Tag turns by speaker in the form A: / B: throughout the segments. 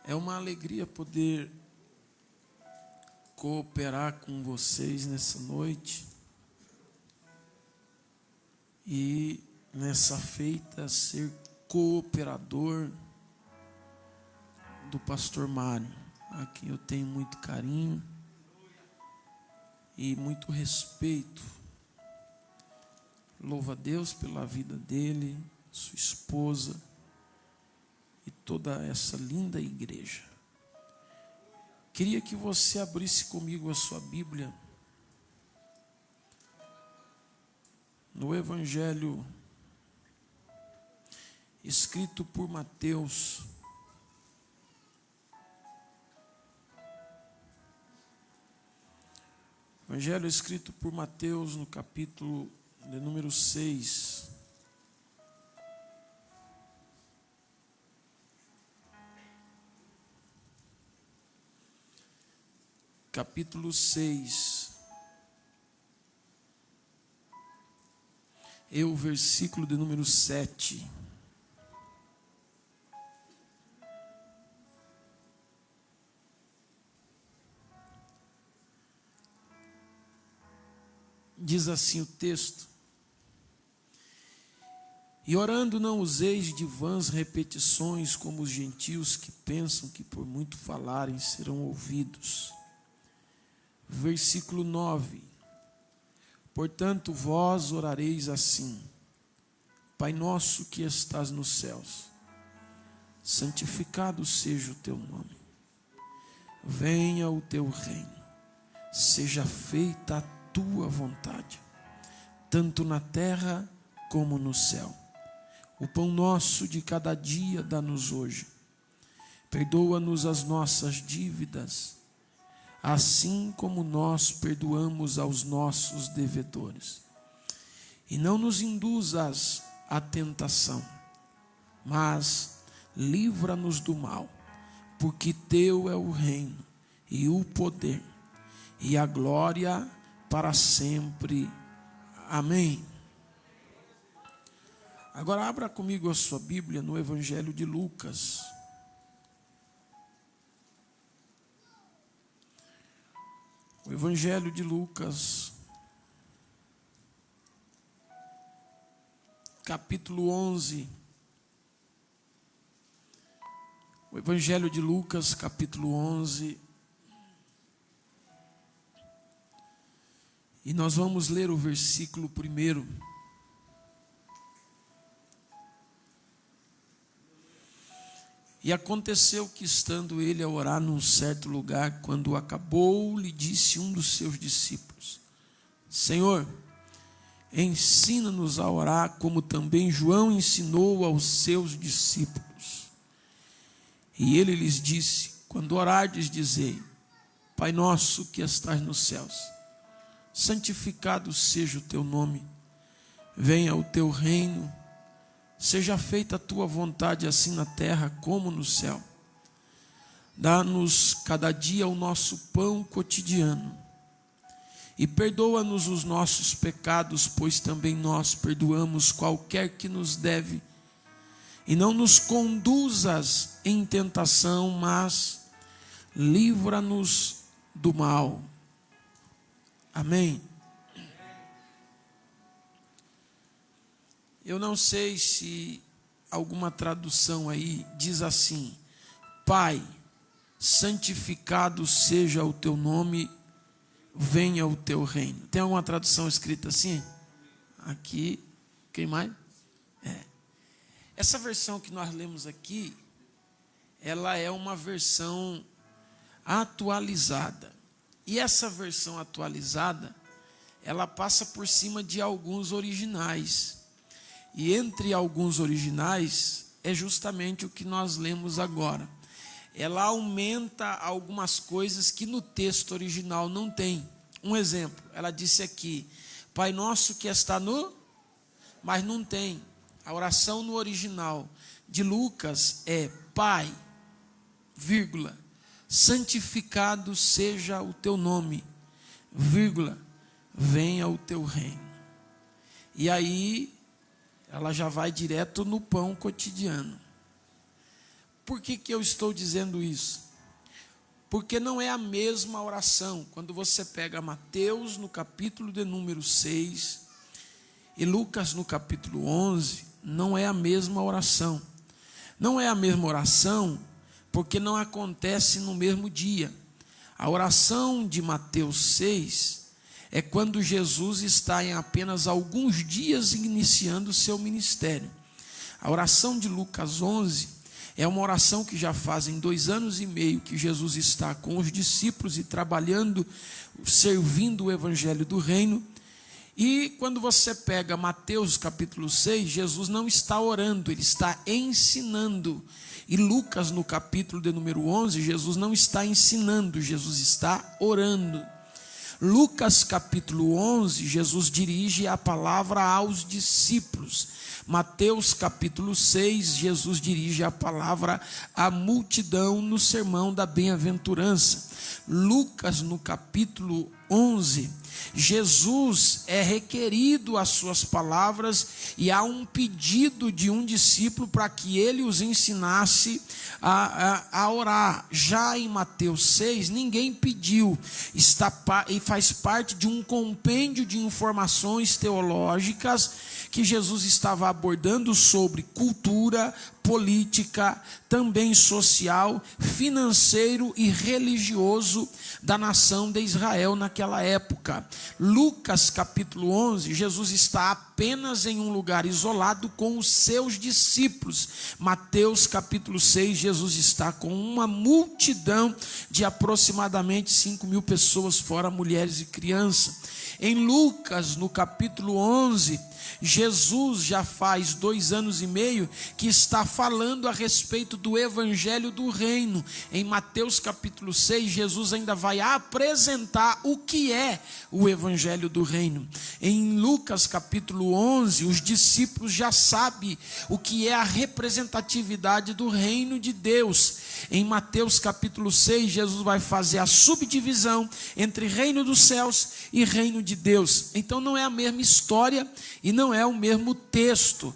A: É uma alegria poder cooperar com vocês nessa noite e nessa feita ser cooperador do pastor Mário, a quem eu tenho muito carinho e muito respeito. Louvo a Deus pela vida dele, sua esposa e toda essa linda igreja. Queria que você abrisse comigo a sua Bíblia no Evangelho escrito por Mateus, Evangelho escrito por Mateus no capítulo de número 6. Capítulo 6. E o versículo de número 7. Diz assim o texto: E orando não useis de vãs repetições como os gentios que pensam que por muito falarem serão ouvidos. Versículo 9: Portanto vós orareis assim: Pai nosso que estás nos céus, santificado seja o teu nome. Venha o teu reino, seja feita a tua vontade, tanto na terra como no céu. O pão nosso de cada dia dá-nos hoje. Perdoa-nos as nossas dívidas, assim como nós perdoamos aos nossos devedores. E não nos induzas à tentação, mas livra-nos do mal, porque teu é o reino, e o poder, e a glória para sempre. Amém. Agora abra comigo a sua Bíblia no Evangelho de Lucas. O Evangelho de Lucas, capítulo 11. O Evangelho de Lucas, capítulo 11. E nós vamos ler o versículo 1. E aconteceu que, estando ele a orar num certo lugar, quando acabou, lhe disse um dos seus discípulos: Senhor, ensina-nos a orar, como também João ensinou aos seus discípulos. E ele lhes disse: Quando orardes, dizei: Pai nosso que estás nos céus, santificado seja o teu nome, venha o teu reino, seja feita a tua vontade, assim na terra como no céu. Dá-nos cada dia o nosso pão cotidiano, e perdoa-nos os nossos pecados, pois também nós perdoamos qualquer que nos deve, e não nos conduzas em tentação, mas livra-nos do mal. Amém. Eu não sei se alguma tradução aí diz assim: Pai, santificado seja o teu nome, venha o teu reino. Tem alguma tradução escrita assim? Aqui, quem mais? Essa versão que nós lemos aqui, ela é uma versão atualizada. E essa versão atualizada, ela passa por cima de alguns originais. E entre alguns originais, é justamente o que nós lemos agora. Ela aumenta algumas coisas que no texto original não tem. Um exemplo, ela disse aqui: Pai nosso que está no... Mas não tem. A oração no original de Lucas é: Pai, vírgula, santificado seja o teu nome, vírgula, venha o teu reino. E aí ela já vai direto no pão cotidiano. Por que eu estou dizendo isso? Porque não é a mesma oração. Quando você pega Mateus no capítulo de número 6 e Lucas no capítulo 11, não é a mesma oração. Não é a mesma oração porque não acontece no mesmo dia. A oração de Mateus 6 é quando Jesus está em apenas alguns dias iniciando o seu ministério. A oração de Lucas 11 é uma oração que já fazem 2 anos e meio que Jesus está com os discípulos e trabalhando, servindo o evangelho do reino. E quando você pega Mateus capítulo 6, Jesus não está orando, ele está ensinando. E Lucas no capítulo de número 11, Jesus não está ensinando, Jesus está orando. Lucas capítulo 11, Jesus dirige a palavra aos discípulos. Mateus capítulo 6, Jesus dirige a palavra à multidão no sermão da bem-aventurança. Lucas no capítulo 11, Jesus é requerido as suas palavras e há um pedido de um discípulo para que ele os ensinasse a orar. Já em Mateus 6, ninguém pediu, e faz parte de um compêndio de informações teológicas que Jesus estava abordando sobre cultura, política, também social, financeiro e religioso da nação de Israel naquela época. Lucas capítulo 11, Jesus está apenas em um lugar isolado com os seus discípulos. Mateus capítulo 6, Jesus está com uma multidão de aproximadamente 5.000 pessoas, fora mulheres e crianças. Em Lucas, no capítulo 11, Jesus já faz 2 anos e meio que está falando a respeito do evangelho do reino. Em Mateus capítulo 6, Jesus ainda vai apresentar o que é o evangelho do reino. Em Lucas capítulo 11, os discípulos já sabem o que é a representatividade do reino de Deus. Em Mateus capítulo 6, Jesus vai fazer a subdivisão entre reino dos céus e reino de Deus. Então não é a mesma história e não é o mesmo texto.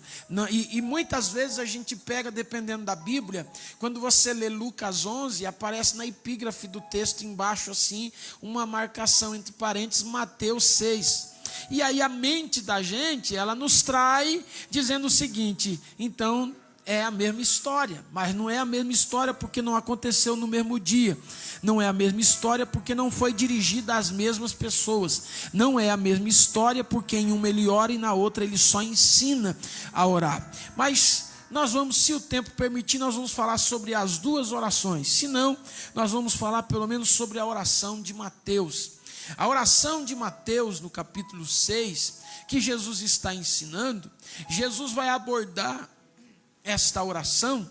A: E muitas vezes a gente pega, dependendo da Bíblia, quando você lê Lucas 11, aparece na epígrafe do texto embaixo assim, uma marcação entre parênteses, Mateus 6. E aí a mente da gente, ela nos trai dizendo o seguinte: então é a mesma história, mas não é a mesma história porque não aconteceu no mesmo dia. Não é a mesma história porque não foi dirigida às mesmas pessoas. Não é a mesma história porque em uma ele ora e na outra ele só ensina a orar. Mas nós vamos, se o tempo permitir, nós vamos falar sobre as 2 orações. Se não, nós vamos falar pelo menos sobre a oração de Mateus. A oração de Mateus no capítulo 6, que Jesus está ensinando, Jesus vai abordar esta oração,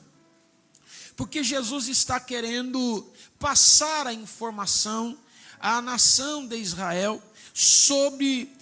A: porque Jesus está querendo passar a informação à nação de Israel sobre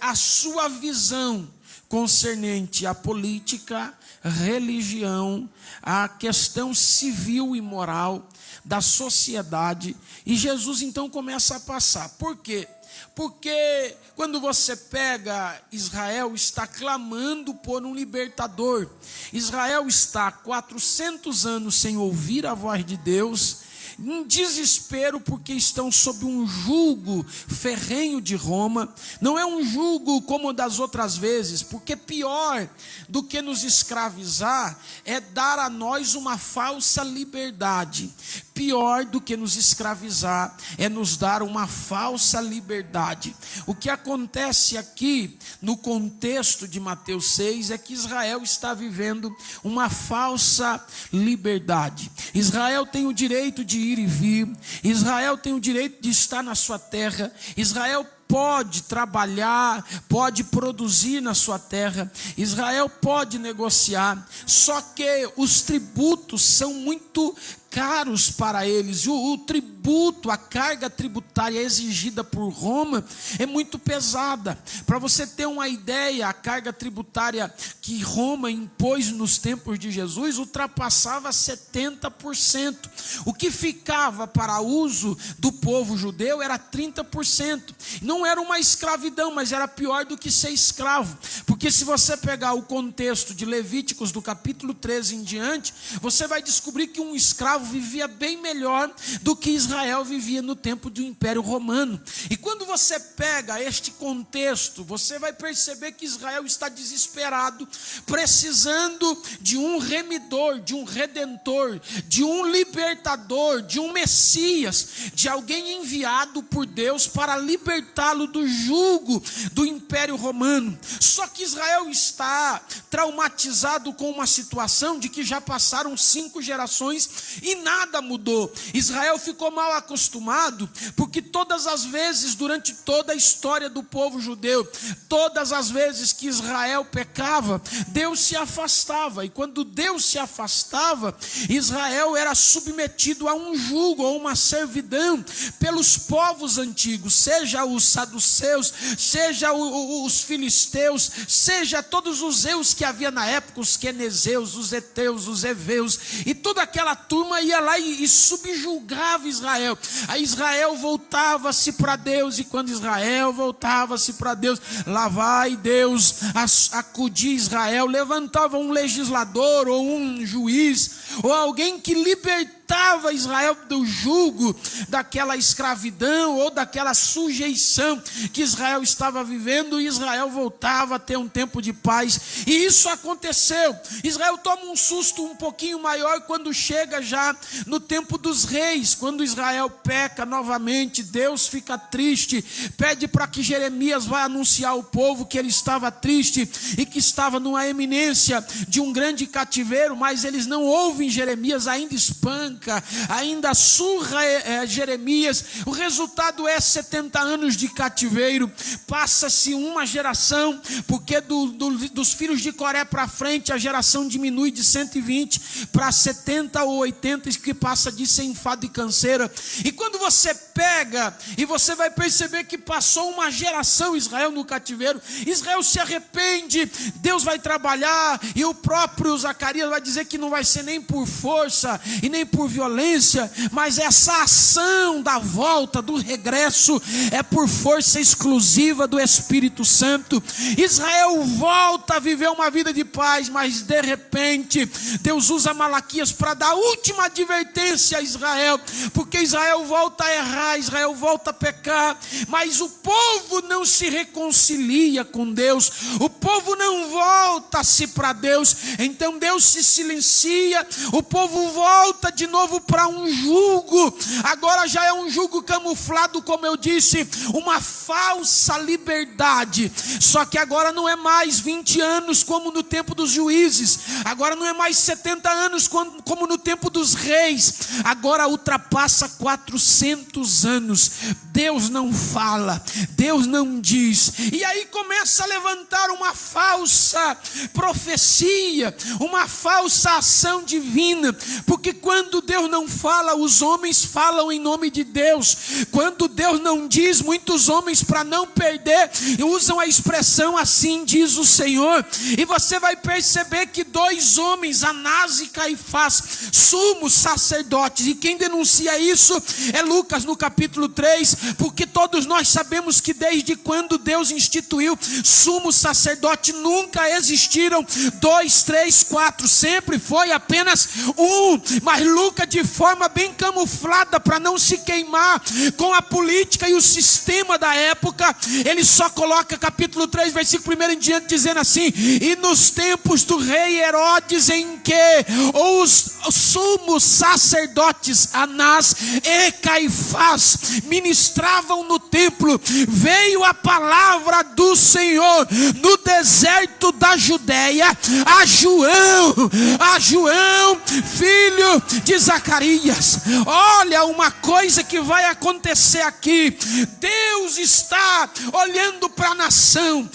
A: a sua visão concernente à política, religião, à questão civil e moral da sociedade. E Jesus então começa a passar. Por quê? Porque quando você pega, Israel está clamando por um libertador. Israel está há 400 anos sem ouvir a voz de Deus, em desespero porque estão sob um jugo ferrenho de Roma. Não é um jugo como das outras vezes, porque pior do que nos escravizar é dar a nós uma falsa liberdade. Pior do que nos escravizar é nos dar uma falsa liberdade. O que acontece aqui no contexto de Mateus 6 é que Israel está vivendo uma falsa liberdade. Israel tem o direito de ir e vir, Israel tem o direito de estar na sua terra, Israel pode trabalhar, pode produzir na sua terra, Israel pode negociar, só que os tributos são muito caros para eles. O tributo tributo, a carga tributária exigida por Roma é muito pesada. Para você ter uma ideia, a carga tributária que Roma impôs nos tempos de Jesus ultrapassava 70%. O que ficava para uso do povo judeu era 30%. Não era uma escravidão, mas era pior do que ser escravo. Porque se você pegar o contexto de Levíticos do capítulo 13 em diante, você vai descobrir que um escravo vivia bem melhor do que Israel vivia no tempo do Império Romano. E quando você pega este contexto, você vai perceber que Israel está desesperado, precisando de um remidor, de um redentor, de um libertador, de um Messias, de alguém enviado por Deus para libertá-lo do jugo do Império Romano. Só que Israel está traumatizado com uma situação de que já passaram 5 gerações e nada mudou. Israel ficou mal acostumado, porque todas as vezes, durante toda a história do povo judeu, todas as vezes que Israel pecava, Deus se afastava. E quando Deus se afastava, Israel era submetido a um jugo, a uma servidão, pelos povos antigos, seja os saduceus, seja os filisteus, seja todos os zeus que havia na época, os quenezeus, os heteus, os heveus, e toda aquela turma ia lá e subjugava Israel. Aí Israel voltava-se para Deus, e quando Israel voltava-se para Deus, lá vai Deus acudir Israel, levantava um legislador ou um juiz, ou alguém que libertava Israel do jugo daquela escravidão ou daquela sujeição que Israel estava vivendo, e Israel voltava a ter um tempo de paz. E isso aconteceu. Israel toma um susto um pouquinho maior quando chega já no tempo dos reis. Quando Israel peca novamente, Deus fica triste, pede para que Jeremias vá anunciar ao povo que ele estava triste e que estava numa eminência de um grande cativeiro, mas eles não ouvem Jeremias, ainda espanca, ainda surra Jeremias. O resultado é 70 anos de cativeiro. Passa-se uma geração, porque dos filhos de Coré para frente a geração diminui de 120 para 70 ou 80, que passa de sem enfado e canseira. E quando você pega e você vai perceber que passou uma geração Israel no cativeiro, Israel se arrepende, Deus vai trabalhar, e o próprio Zacarias vai dizer que não vai ser nem por força e nem por violência, mas essa ação da volta, do regresso, é por força exclusiva do Espírito Santo. Israel volta a viver uma vida de paz, mas de repente Deus usa Malaquias para dar a última advertência a Israel, porque Israel volta a errar, Israel volta a pecar, mas o povo não se reconcilia com Deus, o povo não volta-se para Deus. Então Deus se silencia, o povo volta de novo para um jugo. Agora já é um jugo camuflado, como eu disse, uma falsa liberdade. Só que agora não é mais 20 anos como no tempo dos juízes, agora não é mais 70 anos como no tempo dos reis, agora ultrapassa 400 anos. Deus não fala, Deus não diz, e aí começa a levantar uma falsa profecia, uma falsa ação divina, porque quando Deus não fala, os homens falam em nome de Deus. Quando Deus não diz, muitos homens, para não perder, usam a expressão assim diz o Senhor. E você vai perceber que 2 homens, Anás e Caifás, sumos sacerdotes, e quem denuncia isso é Lucas no capítulo 3, porque todos nós sabemos que desde quando Deus instituiu sumo sacerdote, nunca existiram 2, 3, 4, sempre foi apenas um. Mas Lucas, de forma bem camuflada, para não se queimar com a política e o sistema da época, ele só coloca capítulo 3, versículo 1 em diante, dizendo assim: e nos tempos do rei Herodes, em que os sumos sacerdotes Anás e Caifás ministravam no templo, veio a palavra do Senhor no deserto da Judéia a João, filho de Zacarias, olha uma coisa que vai acontecer aqui. Deus está olhando para a nação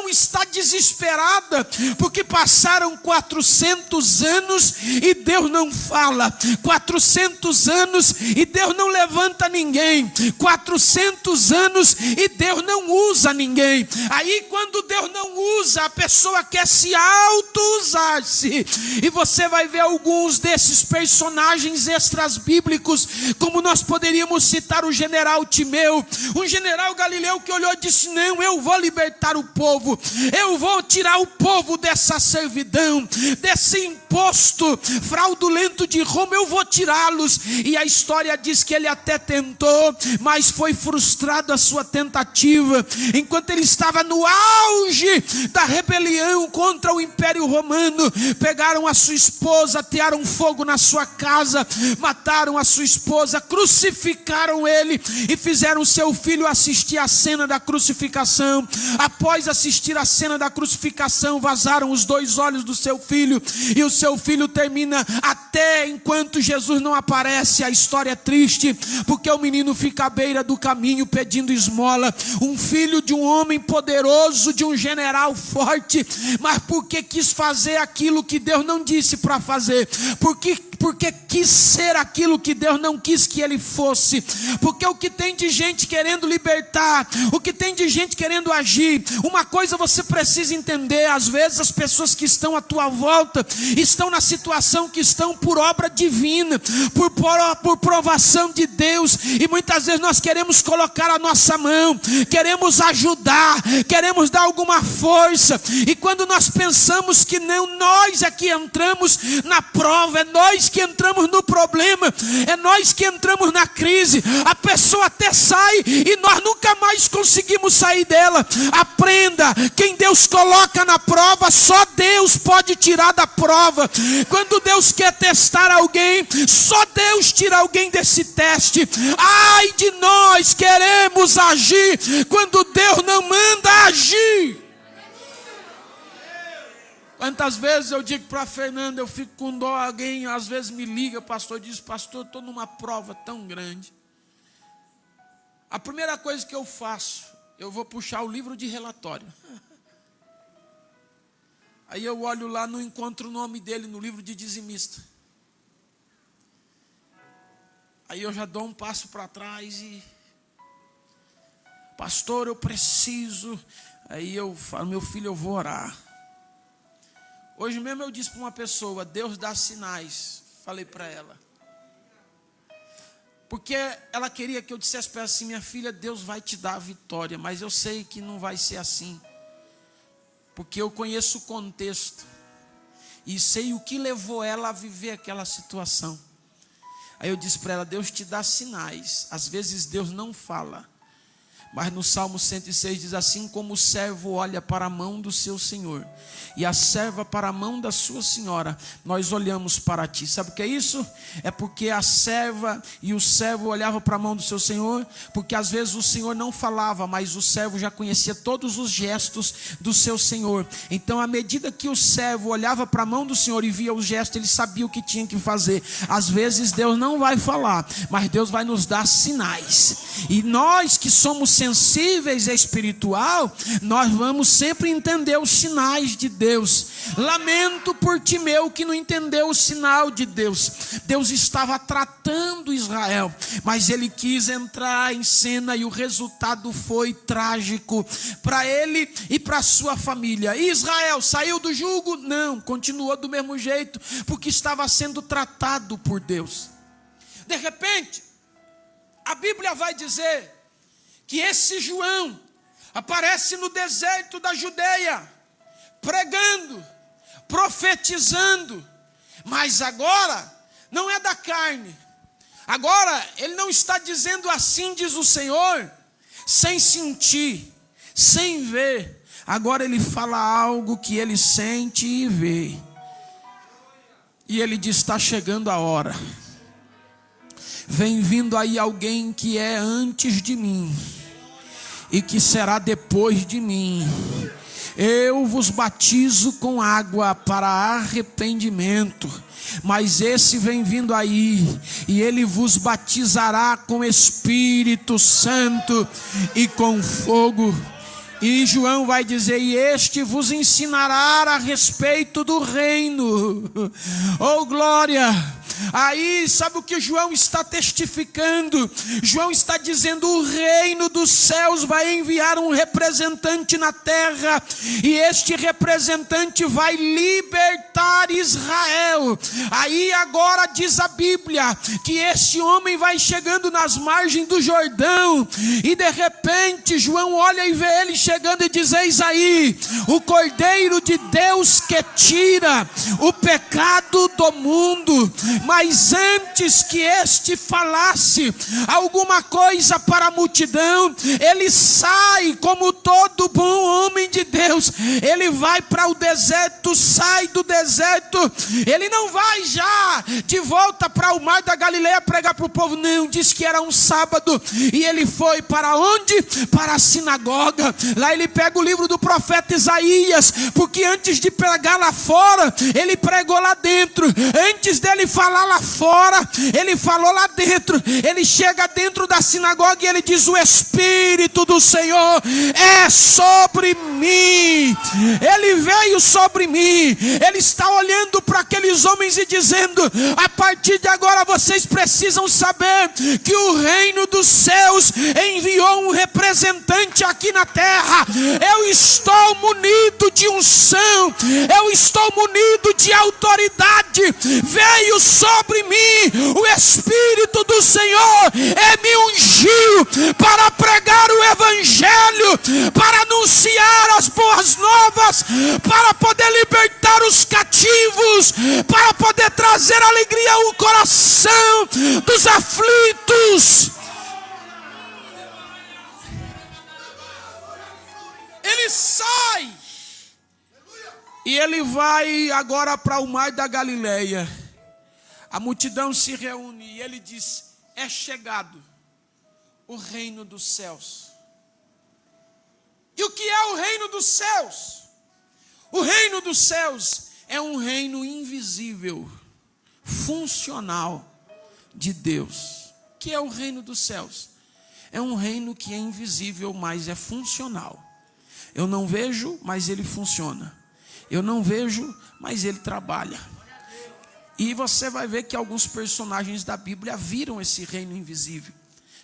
A: está desesperada, porque passaram 400 anos e Deus não fala, 400 anos e Deus não levanta ninguém, 400 anos e Deus não usa ninguém. Aí quando Deus não usa, a pessoa quer se auto-usar-se, e você vai ver alguns desses personagens extras bíblicos, como nós poderíamos citar o general Timeu, um general galileu que olhou e disse: não, eu vou libertar o povo, eu vou tirar o povo dessa servidão, desse imposto fraudulento de Roma, eu vou tirá-los. E a história diz que ele até tentou, mas foi frustrado a sua tentativa. Enquanto ele estava no auge da rebelião contra o Império Romano, pegaram a sua esposa, atearam fogo na sua casa, mataram a sua esposa, crucificaram ele e fizeram seu filho assistir a cena da crucificação. Após assistir a cena da crucificação, vazaram os 2 olhos do seu filho, e o seu filho termina até enquanto Jesus não aparece. A história é triste, porque o menino fica à beira do caminho pedindo esmola, um filho de um homem poderoso, de um general forte, mas porque quis fazer aquilo que Deus não disse para fazer, porque quis ser aquilo que Deus não quis que ele fosse. Porque o que tem de gente querendo libertar, o que tem de gente querendo agir, uma coisa você precisa entender: às vezes as pessoas que estão à tua volta estão na situação que estão por obra divina, por provação de Deus, e muitas vezes nós queremos colocar a nossa mão, queremos ajudar, queremos dar alguma força, e quando nós pensamos que não, nós é que entramos na prova, é nós que entramos no problema, é nós que entramos na crise, a pessoa até sai e nós nunca mais conseguimos sair dela. Aprenda, quem Deus coloca na prova, só Deus pode tirar da prova. Quando Deus quer testar alguém, só Deus tira alguém desse teste. Ai de nós, queremos agir quando Deus não manda agir. Quantas vezes eu digo para a Fernanda, eu fico com dó, alguém às vezes me liga, pastor, diz: pastor, estou numa prova tão grande. A primeira coisa que eu faço, eu vou puxar o livro de relatório. Aí eu olho lá, não encontro o nome dele no livro de dizimista. Aí eu já dou um passo para trás e: pastor, eu preciso. Aí eu falo: meu filho, eu vou orar. Hoje mesmo eu disse para uma pessoa: Deus dá sinais. Falei para ela. Porque ela queria que eu dissesse para ela assim: minha filha, Deus vai te dar a vitória. Mas eu sei que não vai ser assim. Porque eu conheço o contexto. E sei o que levou ela a viver aquela situação. Aí eu disse para ela: Deus te dá sinais. Às vezes Deus não fala. Mas no Salmo 106 diz assim: como o servo olha para a mão do seu senhor, e a serva para a mão da sua senhora, nós olhamos para ti. Sabe o que é isso? É porque a serva e o servo olhavam para a mão do seu senhor, porque às vezes o senhor não falava, mas o servo já conhecia todos os gestos do seu senhor. Então, à medida que o servo olhava para a mão do senhor e via os gestos, ele sabia o que tinha que fazer. Às vezes Deus não vai falar, mas Deus vai nos dar sinais. E nós que somos sensíveis e espiritual, nós vamos sempre entender os sinais de Deus. Lamento por Timeu que não entendeu o sinal de Deus. Deus estava tratando Israel, mas ele quis entrar em cena e o resultado foi trágico para ele e para sua família. E Israel saiu do jugo? Não, continuou do mesmo jeito, porque estava sendo tratado por Deus. De repente, a Bíblia vai dizer que esse João aparece no deserto da Judeia, pregando, profetizando, mas agora não é da carne. Agora ele não está dizendo assim diz o Senhor, sem sentir, sem ver. Agora ele fala algo que ele sente e vê. E ele diz: está chegando a hora. Vem vindo aí alguém que é antes de mim e que será depois de mim. Eu vos batizo com água para arrependimento, mas esse vem vindo aí, e ele vos batizará com Espírito Santo e com fogo. E João vai dizer: e este vos ensinará a respeito do reino. Oh glória! Aí sabe o que João está testificando? João está dizendo: o reino dos céus vai enviar um representante na terra, e este representante vai libertar Israel. Aí agora diz a Bíblia que este homem vai chegando nas margens do Jordão, e de repente João olha e vê ele chegando e diz: eis aí o Cordeiro de Deus que tira o pecado do mundo. Mas antes que este falasse alguma coisa para a multidão, ele sai como todo bom homem de Deus. Ele vai para o deserto, sai do deserto. Ele não vai já de volta para o mar da Galileia pregar para o povo, não. Diz que era um sábado, e ele foi para onde? Para a sinagoga. Lá ele pega o livro do profeta Isaías, porque antes de pregar lá fora, ele pregou lá dentro. Antes dele falar lá fora, ele falou lá dentro. Ele chega dentro da sinagoga e ele diz: o Espírito do Senhor é sobre mim. Ele veio sobre mim. Ele está olhando para aqueles homens e dizendo: a partir de agora vocês precisam saber que o reino dos céus enviou um representante aqui na terra. Eu estou munido de unção, eu estou munido de autoridade. Veio sobre mim o Espírito do Senhor, me ungiu para pregar o Evangelho, para anunciar as boas novas, para poder libertar os cativos, para poder trazer alegria ao coração dos aflitos. Ele sai e ele vai agora para o mar da Galileia. A multidão se reúne e ele diz: é chegado o reino dos céus. E o que é o reino dos céus? O reino dos céus é um reino invisível, funcional de Deus. O que é o reino dos céus? É um reino que é invisível, mas é funcional. Eu não vejo, mas ele funciona. Eu não vejo, mas ele trabalha. E você vai ver que alguns personagens da Bíblia viram esse reino invisível.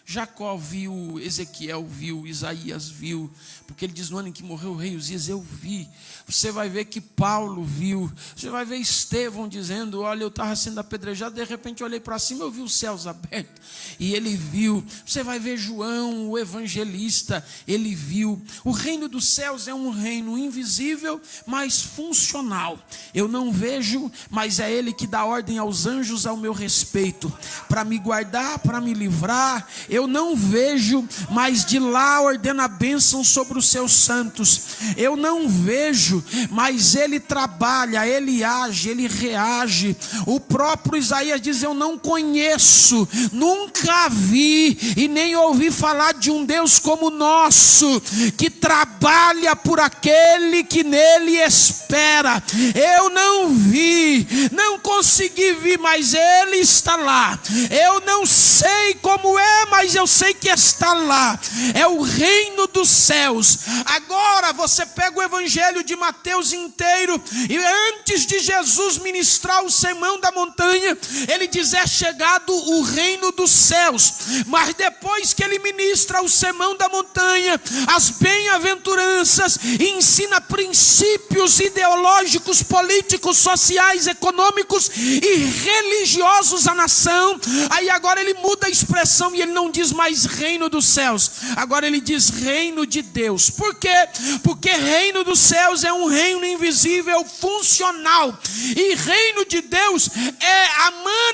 A: Jacó viu, Ezequiel viu, Isaías viu, porque ele diz: no ano em que morreu o rei Uzias, eu vi. Você vai ver que Paulo viu. Você vai ver Estevão dizendo: olha, eu estava sendo apedrejado, de repente eu olhei para cima, eu vi os céus abertos, e ele viu. Você vai ver João, o evangelista, ele viu. O reino dos céus é um reino invisível, mas funcional. Eu não vejo, mas é ele que dá ordem aos anjos ao meu respeito, para me guardar, para me livrar. Eu não vejo, mas de lá ordena a bênção sobre os seus santos. Eu não vejo, mas ele trabalha, ele age, ele reage. O próprio Isaías diz: eu não conheço, nunca vi e nem ouvi falar de um Deus como o nosso, que trabalha por aquele que nele espera. Eu não vi, não consegui ver, mas ele está lá. Eu não sei como é, mas eu sei que está lá. É o reino dos céus. Agora você pega o evangelho de Mateus inteiro, e antes de Jesus ministrar o sermão da montanha, ele diz: é chegado o reino dos céus. Mas depois que ele ministra o sermão da montanha, as bem-aventuranças, e ensina princípios ideológicos, políticos, sociais, econômicos e religiosos à nação, aí agora ele muda a expressão e ele não diz mais reino dos céus, agora ele diz reino de Deus. Por quê? Porque reino dos céus é um reino invisível, funcional, e reino de Deus é a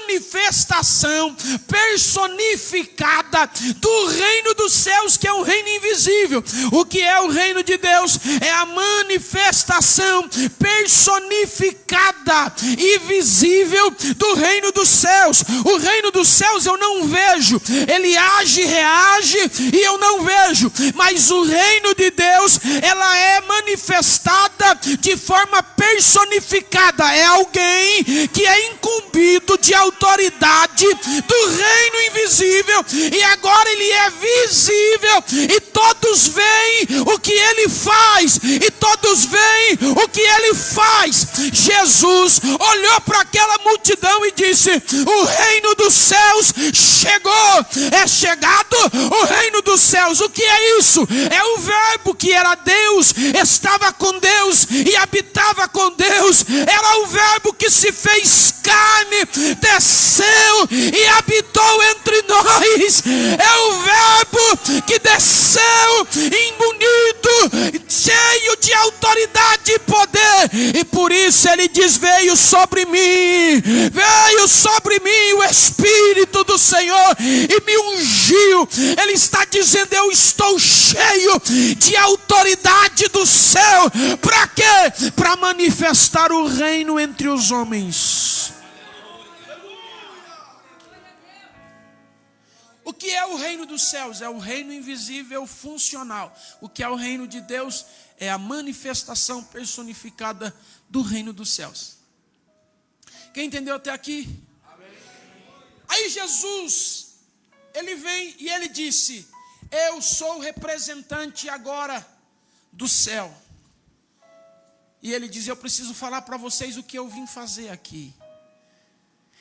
A: manifestação personificada do reino dos céus, que é um reino invisível. O que é o reino de Deus? É a manifestação personificada e visível do reino dos céus. O reino dos céus eu não vejo, ele age, reage e eu não vejo. Mas o reino de Deus, ela é manifestada de forma personificada. É alguém que é incumbido de autoridade do reino invisível, e agora ele é visível, e todos veem o que ele faz, e todos veem o que ele faz. Jesus olhou para aquela multidão e disse: o reino dos céus chegou, é chegado o reino dos céus. O que é isso? É o verbo que era Deus, estava com Deus e habitava com Deus. Era o verbo que se fez carne, desceu e habitou entre nós. É o verbo que desceu imunido, cheio de autoridade e poder, e por isso ele diz: veio sobre mim o Espírito do Senhor e me ungiu. Ele está dizendo: eu estou cheio de autoridade do céu. Para quê? Para manifestar o reino entre os homens. O que é o reino dos céus? É o reino invisível funcional. O que é o reino de Deus? É a manifestação personificada do reino dos céus. Quem entendeu até aqui? Amém. Aí Jesus, ele vem e ele disse: eu sou o representante agora do céu. E ele diz: eu preciso falar para vocês o que eu vim fazer aqui.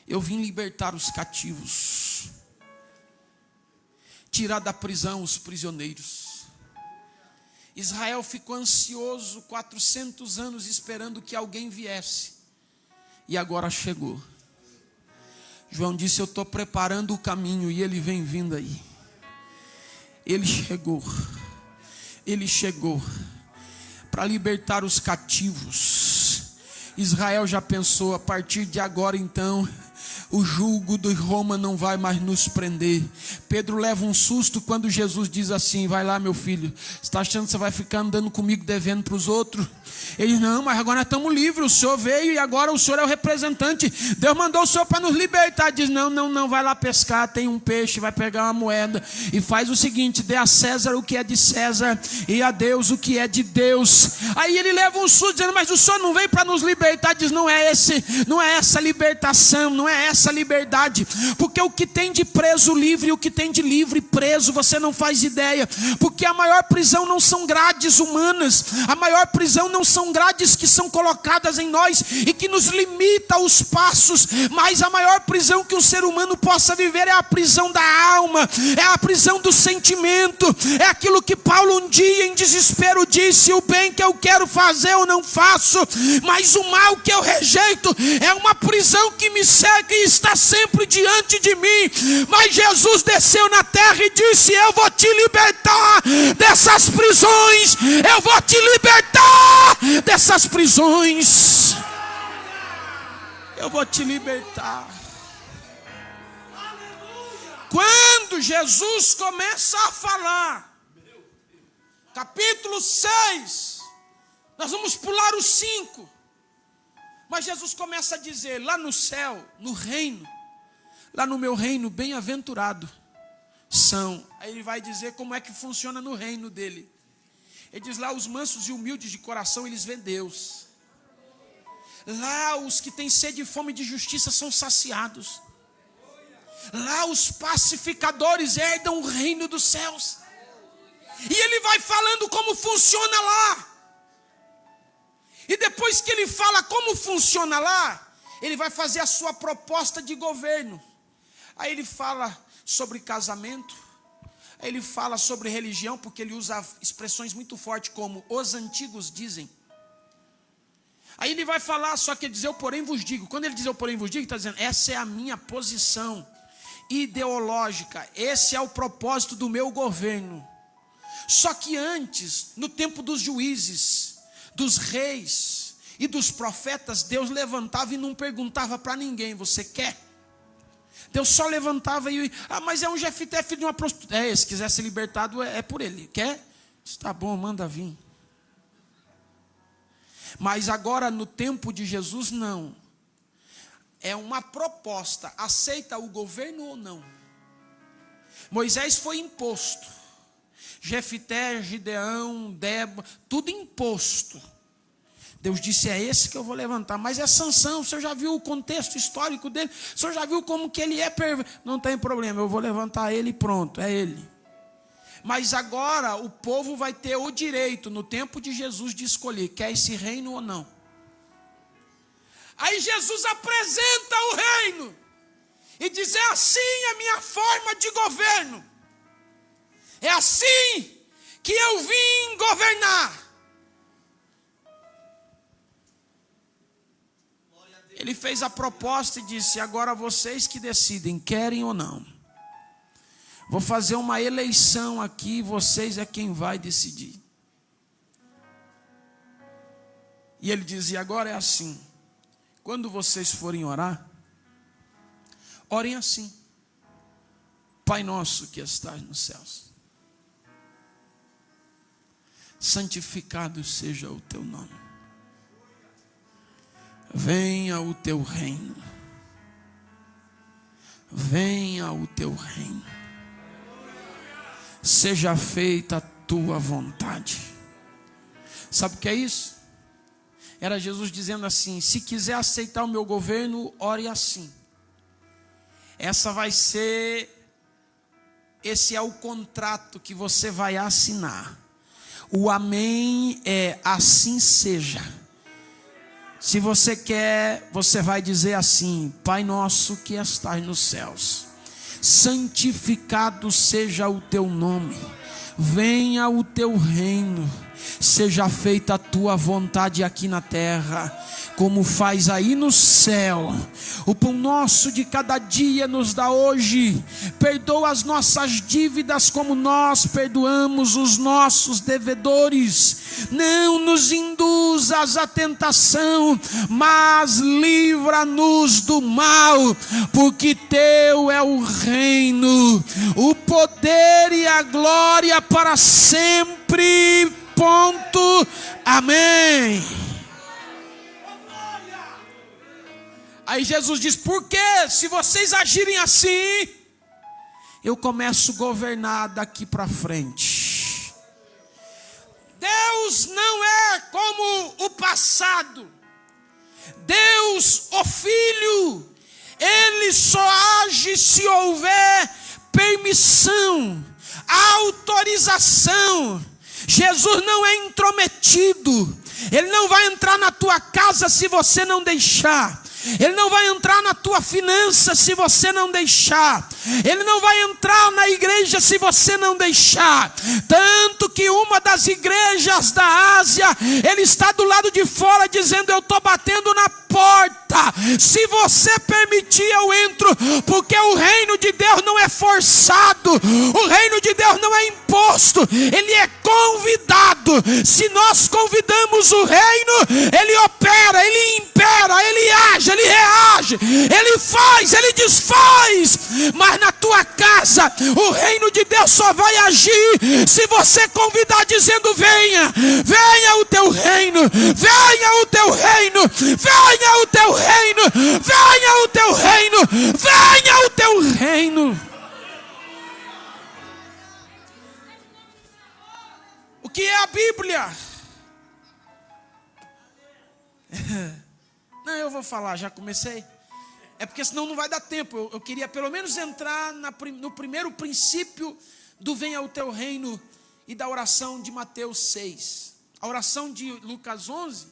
A: Eu vim libertar os cativos, tirar da prisão os prisioneiros. Israel ficou ansioso 400 anos esperando que alguém viesse, e agora chegou. João disse: eu estou preparando o caminho, e ele vem vindo aí. Ele chegou para libertar os cativos. Israel já pensou: a partir de agora então o jugo de Roma não vai mais nos prender. Pedro leva um susto quando Jesus diz assim: vai lá, meu filho, você está achando que você vai ficar andando comigo devendo para os outros? Ele diz: não, mas agora nós estamos livres, o Senhor veio e agora o Senhor é o representante, Deus mandou o Senhor para nos libertar. Diz: não, vai lá pescar, tem um peixe, vai pegar uma moeda e faz o seguinte: dê a César o que é de César e a Deus o que é de Deus. Aí ele leva um susto dizendo: mas o Senhor não veio para nos libertar. Diz: não é essa libertação, não é essa liberdade, porque o que tem de preso livre e o que tem de livre preso, você não faz ideia, porque a maior prisão não são grades humanas, a maior prisão não são grades que são colocadas em nós e que nos limita os passos, mas a maior prisão que um ser humano possa viver é a prisão da alma, é a prisão do sentimento, é aquilo que Paulo um dia em desespero disse: o bem que eu quero fazer eu não faço, mas o mal que eu rejeito é uma prisão que me segue e está sempre diante de mim. Mas Jesus desceu na terra e disse: eu vou te libertar dessas prisões, eu vou te libertar dessas prisões, eu vou te libertar. Quando Jesus começa a falar, capítulo 6, nós vamos pular os 5, mas Jesus começa a dizer: lá no céu, no reino, lá no meu reino, bem-aventurado são. Aí ele vai dizer como é que funciona no reino dele. Ele diz: lá os mansos e humildes de coração, eles veem Deus. Lá os que têm sede e fome de justiça são saciados. Lá os pacificadores herdam o reino dos céus. E ele vai falando como funciona lá. E depois que ele fala como funciona lá, ele vai fazer a sua proposta de governo. Aí ele fala sobre casamento, aí ele fala sobre religião, porque ele usa expressões muito fortes como os antigos dizem. Aí ele vai falar, só que ele diz: eu porém vos digo. Quando ele diz eu porém vos digo, ele está dizendo: essa é a minha posição ideológica, esse é o propósito do meu governo. Só que antes, no tempo dos juízes, dos reis e dos profetas, Deus levantava e não perguntava para ninguém: você quer? Deus só levantava e: mas é um Jefité, filho de uma prostituta. Se quiser ser libertado, é por ele. Quer? Está bom, manda vir. Mas agora no tempo de Jesus não. É uma proposta: aceita o governo ou não? Moisés foi imposto. Jefité, Gideão, Débora, tudo imposto. Deus disse, é esse que eu vou levantar. Mas é Sansão, o senhor já viu o contexto histórico dele? O senhor já viu como que ele é perverso? Não tem problema, eu vou levantar ele e pronto, é ele. Mas agora o povo vai ter o direito, no tempo de Jesus, de escolher, quer esse reino ou não. Aí Jesus apresenta o reino e diz, é assim a minha forma de governo. É assim que eu vim governar. Ele fez a proposta e disse, agora vocês que decidem, querem ou não. Vou fazer uma eleição aqui, vocês é quem vai decidir. E ele dizia, agora é assim. Quando vocês forem orar, orem assim. Pai nosso que estás nos céus, santificado seja o teu nome. Venha o teu reino. Venha o teu reino. Seja feita a tua vontade. Sabe o que é isso? Era Jesus dizendo assim, se quiser aceitar o meu governo, ore assim. Esse é o contrato que você vai assinar. O amém é assim seja. Se você quer, você vai dizer assim, Pai nosso que estás nos céus, santificado seja o teu nome, venha o teu reino, seja feita a tua vontade aqui na terra, como faz aí no céu. O pão nosso de cada dia nos dá hoje. Perdoa as nossas dívidas como nós perdoamos os nossos devedores. Não nos induzas à tentação, mas livra-nos do mal, porque teu é o reino, o poder e a glória para sempre. Ponto. Amém. Aí Jesus diz, porque se vocês agirem assim, eu começo a governar daqui para frente. Deus não é como o passado. Deus, o Filho, Ele só age se houver permissão, autorização. Jesus não é intrometido. Ele não vai entrar na tua casa se você não deixar. Ele não vai entrar na tua finança se você não deixar. Ele não vai entrar na igreja se você não deixar. Tanto que uma das igrejas da Ásia, ele está do lado de fora dizendo, eu estou batendo na porta. Se você permitir, eu entro. Porque o reino de Deus não é forçado. O reino de Deus não é imposto. Ele é convidado. Se nós convidamos o reino, ele opera, ele impera, ele age, ele reage, ele faz, ele desfaz. Mas na tua casa, o reino de Deus só vai agir se você convidar dizendo, venha, venha o teu reino, venha o teu reino, venha o teu reino, venha o teu reino, venha o teu reino. O que é a Bíblia? Não, eu vou falar, já comecei. É porque senão não vai dar tempo. Eu queria pelo menos entrar no primeiro princípio do venha o teu reino e da oração de Mateus 6. A oração de Lucas 11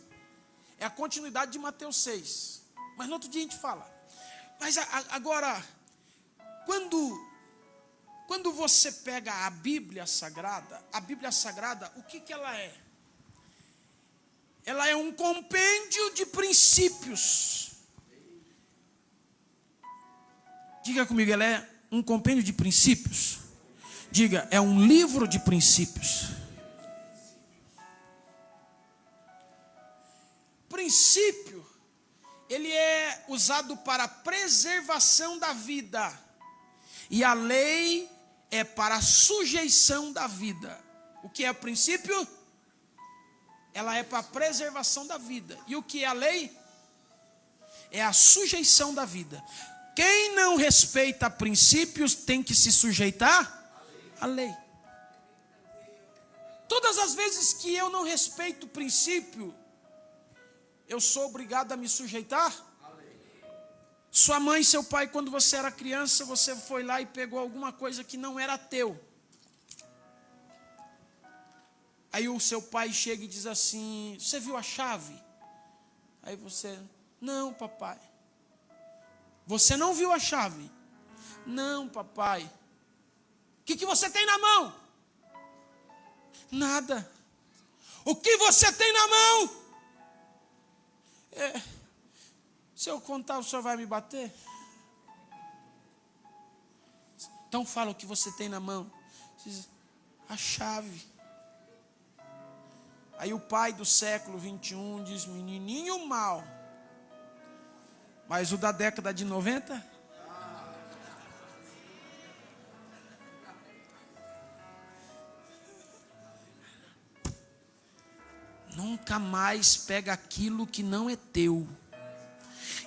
A: é a continuidade de Mateus 6. Mas no outro dia a gente fala. Mas agora, quando você pega a Bíblia Sagrada, o que ela é? Ela é um compêndio de princípios. Diga comigo, ela é um compêndio de princípios. Diga, é um livro de princípios. Princípio, ele é usado para a preservação da vida. E a lei é para a sujeição da vida. O que é princípio? Ela é para a preservação da vida. E o que é a lei? É a sujeição da vida. Quem não respeita princípios tem que se sujeitar à lei. Todas as vezes que eu não respeito o princípio, eu sou obrigado a me sujeitar. Sua mãe e seu pai, quando você era criança, você foi lá e pegou alguma coisa que não era teu. Aí o seu pai chega e diz assim: você viu a chave? Aí você: não, papai. Você não viu a chave? Não, papai. O que você tem na mão? Nada. O que você tem na mão? Se eu contar, o senhor vai me bater? Então fala o que você tem na mão. Diz: a chave. Aí o pai do século 21 diz: menininho mau. Mas o da década de 90? Nunca mais pega aquilo que não é teu.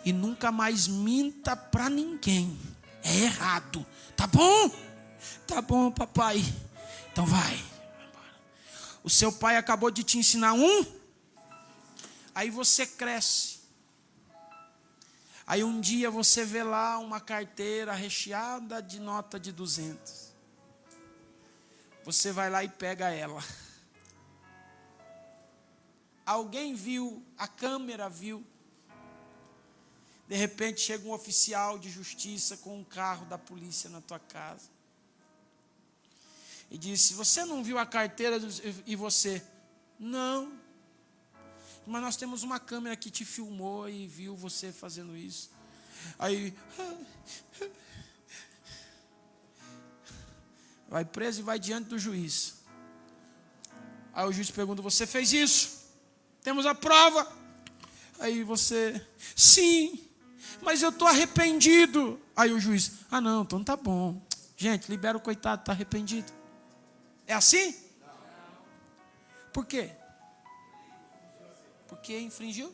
A: E nunca mais minta para ninguém. É errado. Tá bom? Tá bom, papai. Então vai. O seu pai acabou de te ensinar aí você cresce. Aí um dia você vê lá uma carteira recheada de nota de 200. Você vai lá e pega ela. Alguém viu, a câmera viu. De repente chega um oficial de justiça com um carro da polícia na tua casa. E disse: você não viu a carteira? E você: não. Mas nós temos uma câmera que te filmou e viu você fazendo isso. Aí vai preso e vai diante do juiz. Aí o juiz pergunta: você fez isso? Temos a prova. Aí você: sim, mas eu estou arrependido. Aí o juiz: ah não, então tá bom. Gente, libera o coitado, está arrependido. É assim? Por quê? Porque infringiu?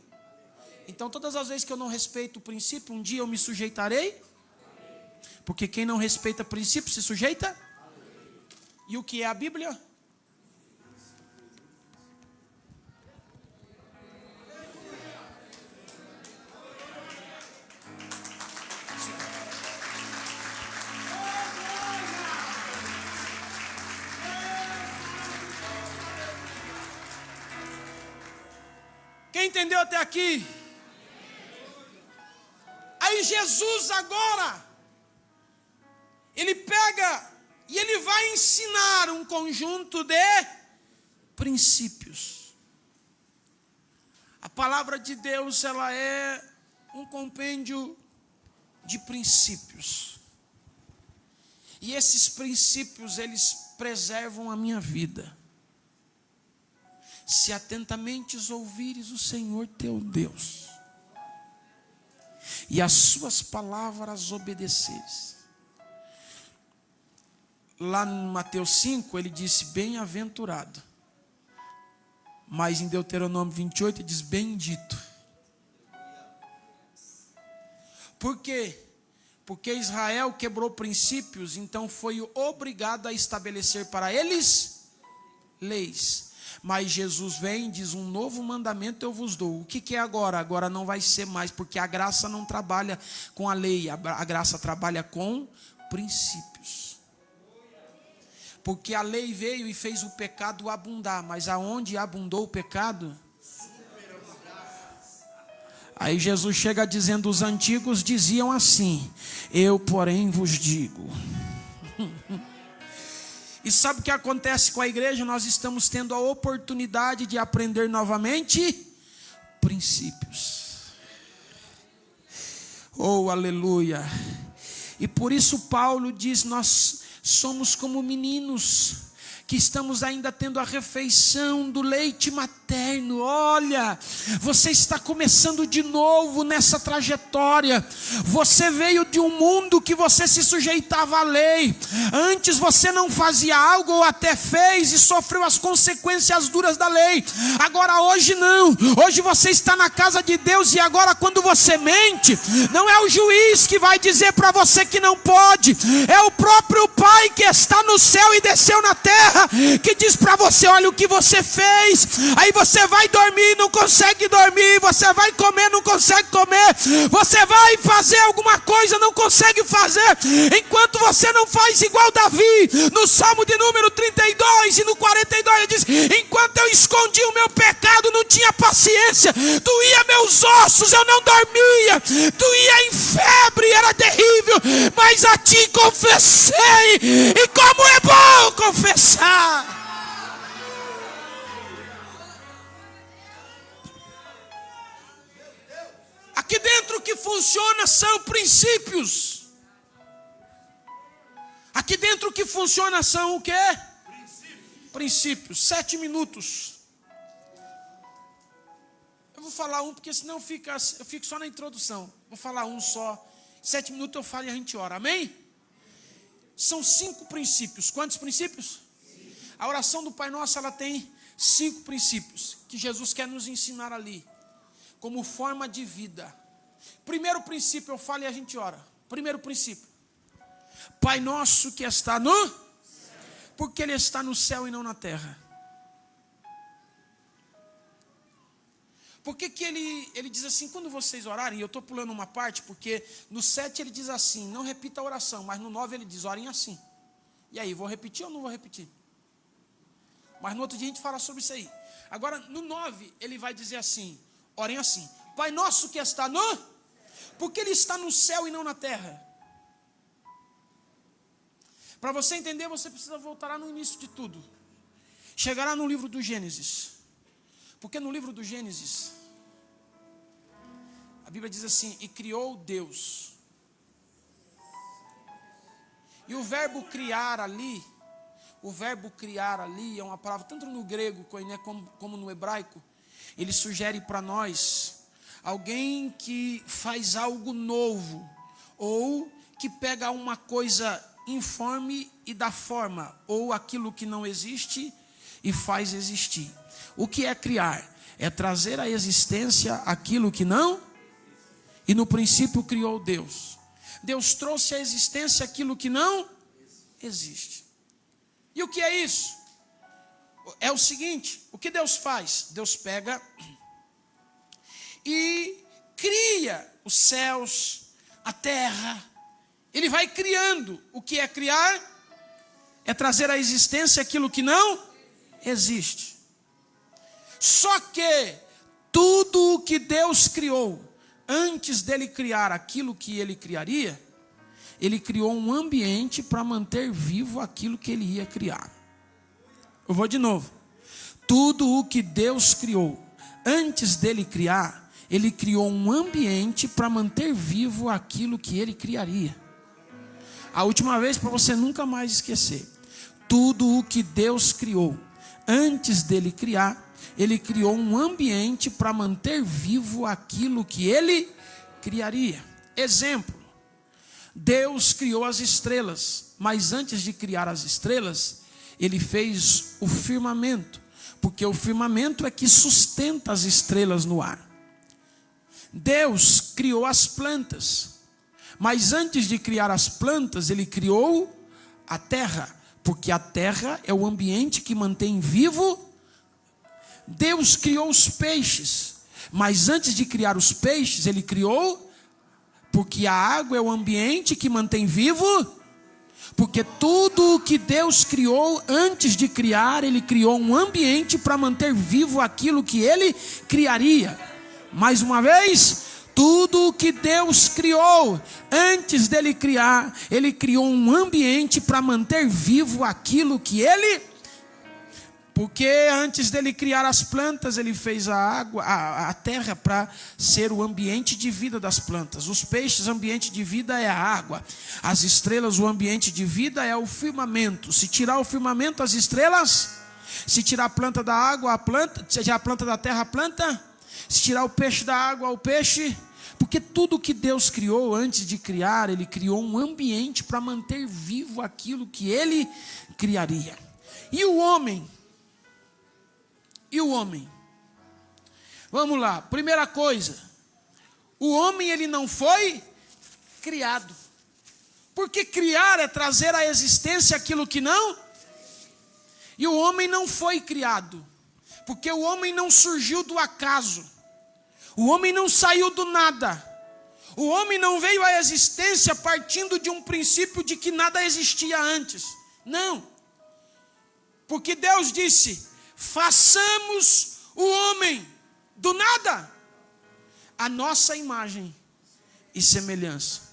A: Então todas as vezes que eu não respeito o princípio, um dia eu me sujeitarei? Porque quem não respeita o princípio se sujeita? E o que é a Bíblia? Quem entendeu até aqui? Aí Jesus agora, ele pega e ele vai ensinar um conjunto de princípios. A palavra de Deus, ela é um compêndio de princípios. E esses princípios, eles preservam a minha vida. Se atentamente ouvires o Senhor teu Deus, e as suas palavras obedeceres. Lá em Mateus 5, ele disse: bem-aventurado. Mas em Deuteronômio 28, ele diz: bendito. Por quê? Porque Israel quebrou princípios, então foi obrigado a estabelecer para eles leis. Mas Jesus vem e diz: um novo mandamento eu vos dou. O que é agora? Agora não vai ser mais, porque a graça não trabalha com a lei, a graça trabalha com princípios. Porque a lei veio e fez o pecado abundar, mas aonde abundou o pecado? Aí Jesus chega dizendo: os antigos diziam assim, eu porém vos digo. E sabe o que acontece com a igreja? Nós estamos tendo a oportunidade de aprender novamente princípios. Oh, aleluia. E por isso Paulo diz: nós somos como meninos que estamos ainda tendo a refeição do leite materno. eterno. Olha, você está começando de novo nessa trajetória. Você veio de um mundo que você se sujeitava à lei. Antes você não fazia algo ou até fez e sofreu as consequências duras da lei. Agora hoje não. Hoje você está na casa de Deus e agora quando você mente, não é o juiz que vai dizer para você que não pode. É o próprio Pai que está no céu e desceu na terra que diz para você: olha o que você fez. Aí você vai dormir, não consegue dormir. Você vai comer, não consegue comer. Você vai fazer alguma coisa, não consegue fazer. Enquanto você não faz igual Davi, no Salmo de número 32 e no 42, ele diz: enquanto eu escondi o meu pecado, não tinha paciência, doía meus ossos, eu não dormia, doía em febre, era terrível, mas a ti confessei, e como é bom confessar. Aqui dentro o que funciona são princípios. Aqui dentro o que funciona são o quê? Princípios. 7 minutos. Eu vou falar um, porque senão eu fico só na introdução. Vou falar um só. 7 minutos eu falo e a gente ora. Amém? São 5 princípios. Quantos princípios? A oração do Pai Nosso, ela tem 5 princípios que Jesus quer nos ensinar ali, como forma de vida. Primeiro princípio, eu falo e a gente ora. Primeiro princípio: Pai Nosso que está no céu. Porque Ele está no céu e não na terra. Por que ele diz assim, quando vocês orarem? Eu estou pulando uma parte, porque no 7 ele diz assim, não repita a oração, mas no 9 ele diz, orem assim. E aí, vou repetir ou não vou repetir? Mas no outro dia a gente fala sobre isso aí. Agora, no 9, ele vai dizer assim, orem assim: Pai Nosso que está no... Porque Ele está no céu e não na terra. Para você entender, você precisa voltar lá no início de tudo. Chegará no livro do Gênesis. Porque no livro do Gênesis, a Bíblia diz assim, e criou Deus. E o verbo criar ali é uma palavra, tanto no grego como no hebraico, ele sugere para nós alguém que faz algo novo, ou que pega uma coisa informe e dá forma, ou aquilo que não existe e faz existir. O que é criar? É trazer à existência aquilo que não, e no princípio criou Deus. Deus trouxe à existência aquilo que não existe. E o que é isso? É o seguinte, o que Deus faz? Deus pega e cria os céus, a terra. Ele vai criando. O que é criar? É trazer à existência aquilo que não existe. Só que tudo o que Deus criou, antes dele criar aquilo que ele criaria, ele criou um ambiente para manter vivo aquilo que ele ia criar. Eu vou de novo. Tudo o que Deus criou, antes dele criar, ele criou um ambiente para manter vivo aquilo que ele criaria. A última vez, para você nunca mais esquecer. Tudo o que Deus criou, antes dele criar, ele criou um ambiente para manter vivo aquilo que ele criaria. Exemplo, Deus criou as estrelas, mas antes de criar as estrelas, ele fez o firmamento, porque o firmamento é que sustenta as estrelas no ar. Deus criou as plantas, mas antes de criar as plantas, ele criou a terra, porque a terra é o ambiente que mantém vivo. Deus criou os peixes, mas antes de criar os peixes, ele criou, porque a água é o ambiente que mantém vivo, porque tudo o que Deus criou, antes de criar, ele criou um ambiente para manter vivo aquilo que ele criaria. Mais uma vez, tudo o que Deus criou, antes dele criar, ele criou um ambiente para manter vivo aquilo que ele... Porque antes dele criar as plantas, ele fez a água, a terra para ser o ambiente de vida das plantas. Os peixes, o ambiente de vida é a água. As estrelas, o ambiente de vida é o firmamento. Se tirar o firmamento, as estrelas... Se tirar a planta da água, a planta. Se tirar a planta da terra, a planta. Se tirar o peixe da água, o peixe. Porque tudo que Deus criou antes de criar, Ele criou um ambiente para manter vivo aquilo que Ele criaria. E o homem? E o homem? Vamos lá, primeira coisa. O homem, ele não foi criado. Porque criar é trazer à existência aquilo que não. E o homem não foi criado. Porque o homem não surgiu do acaso. O homem não saiu do nada. O homem não veio à existência partindo de um princípio de que nada existia antes. Não. Porque Deus disse: façamos o homem do nada, a nossa imagem e semelhança.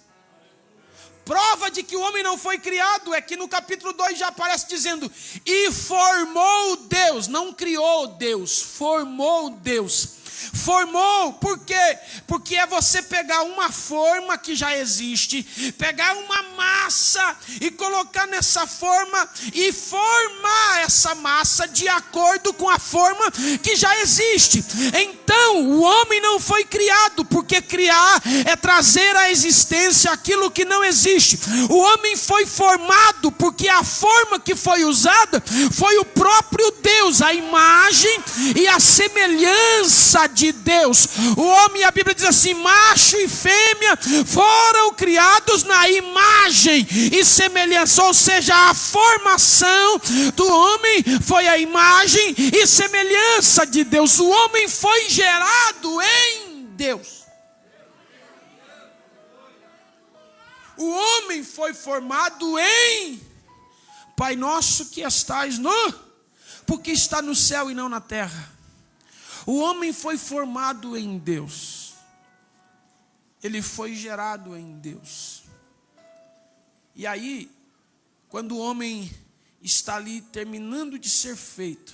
A: Prova de que o homem não foi criado é que no capítulo 2 já aparece dizendo: e formou Deus, não criou Deus, formou Deus. Formou, por quê? Porque é você pegar uma forma que já existe, pegar uma massa e colocar nessa forma e formar essa massa de acordo com a forma que já existe. Então, o homem não foi criado, porque criar é trazer à existência aquilo que não existe. O homem foi formado porque a forma que foi usada foi o próprio Deus, a imagem e a semelhança de Deus. O homem, a Bíblia diz assim: macho e fêmea foram criados na imagem e semelhança, ou seja, a formação do homem foi a imagem e semelhança de Deus. O homem foi gerado em Deus. O homem foi formado em Pai nosso que estais no, porque está no céu e não na terra. O homem foi formado em Deus. Ele foi gerado em Deus. E aí, quando o homem está ali terminando de ser feito,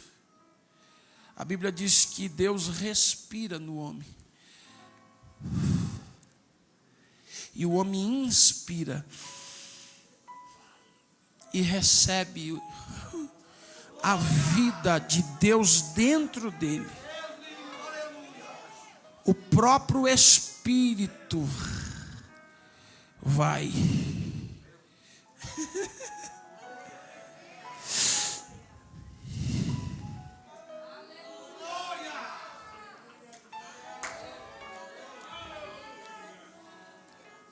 A: a Bíblia diz que Deus respira no homem. E o homem inspira e recebe a vida de Deus dentro dele. O próprio Espírito vai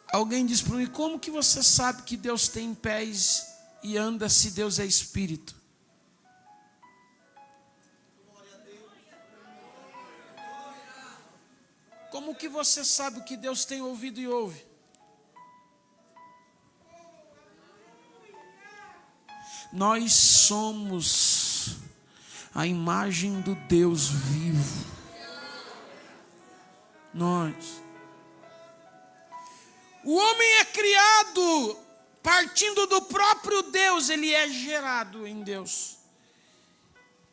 A: Alguém diz para mim: como que você sabe que Deus tem pés e anda se Deus é Espírito? Como que você sabe que Deus tem ouvido e ouve? Nós somos a imagem do Deus vivo. Nós. O homem é criado partindo do próprio Deus, ele é gerado em Deus.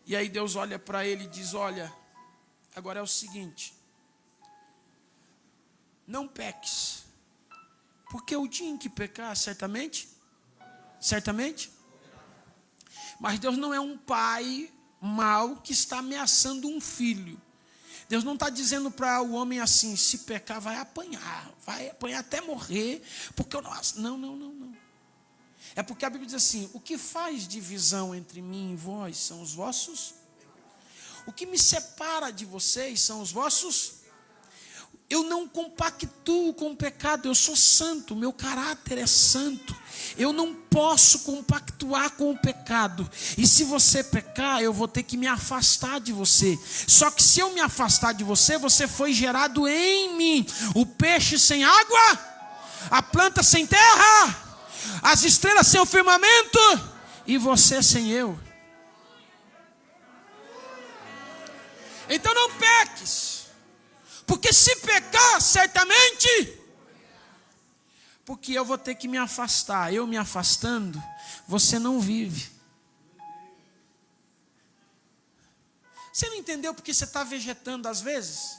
A: E aí Deus olha para ele e diz: olha, agora é o seguinte, não peques, porque o dia em que pecar, certamente, mas Deus não é um pai mau que está ameaçando um filho. Deus não está dizendo para o homem assim: se pecar vai apanhar até morrer, porque eu não. É porque a Bíblia diz assim: o que faz divisão entre mim e vós são os vossos, o que me separa de vocês são os vossos. Eu não compactuo com o pecado, eu sou santo, meu caráter é santo. Eu não posso compactuar com o pecado. E se você pecar, eu vou ter que me afastar de você. Só que se eu me afastar de você, você foi gerado em mim. O peixe sem água, a planta sem terra, as estrelas sem o firmamento, e você sem eu. Então não peques. Porque se pecar, certamente, porque eu vou ter que me afastar. Eu me afastando, você não vive. Você não entendeu porque você está vegetando às vezes?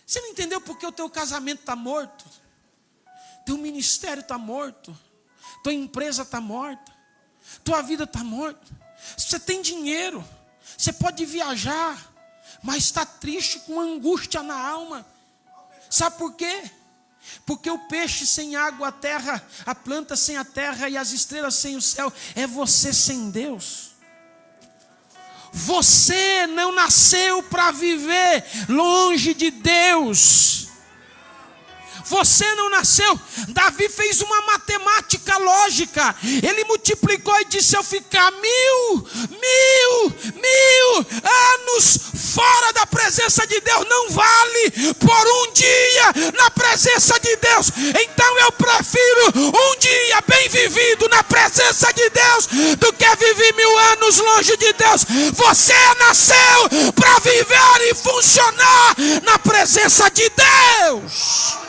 A: Você não entendeu porque o teu casamento está morto? Teu ministério está morto? Tua empresa está morta? Tua vida está morta? Você tem dinheiro, você pode viajar, mas está triste, com angústia na alma. Sabe por quê? Porque o peixe sem água, a terra, a planta sem a terra e as estrelas sem o céu, é você sem Deus. Você não nasceu para viver longe de Deus. Você não nasceu. Davi fez uma matemática lógica. Ele multiplicou e disse: eu ficar 1000 anos fora da presença de Deus não vale por um dia na presença de Deus. Então eu prefiro um dia bem vivido na presença de Deus do que viver 1000 anos longe de Deus. Você nasceu para viver e funcionar na presença de Deus.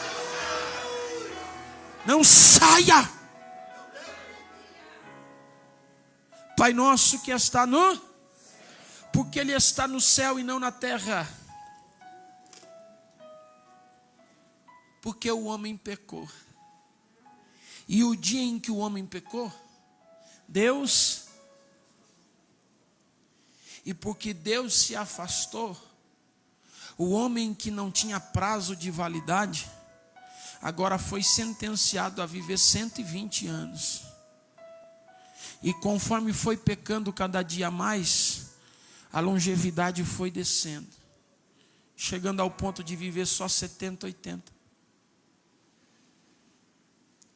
A: Não saia. Pai nosso que está no... Porque Ele está no céu e não na terra. Porque o homem pecou. E o dia em que o homem pecou, Deus... E porque Deus se afastou, o homem que não tinha prazo de validade, agora foi sentenciado a viver 120 anos. E conforme foi pecando cada dia mais, a longevidade foi descendo, chegando ao ponto de viver só 70, 80.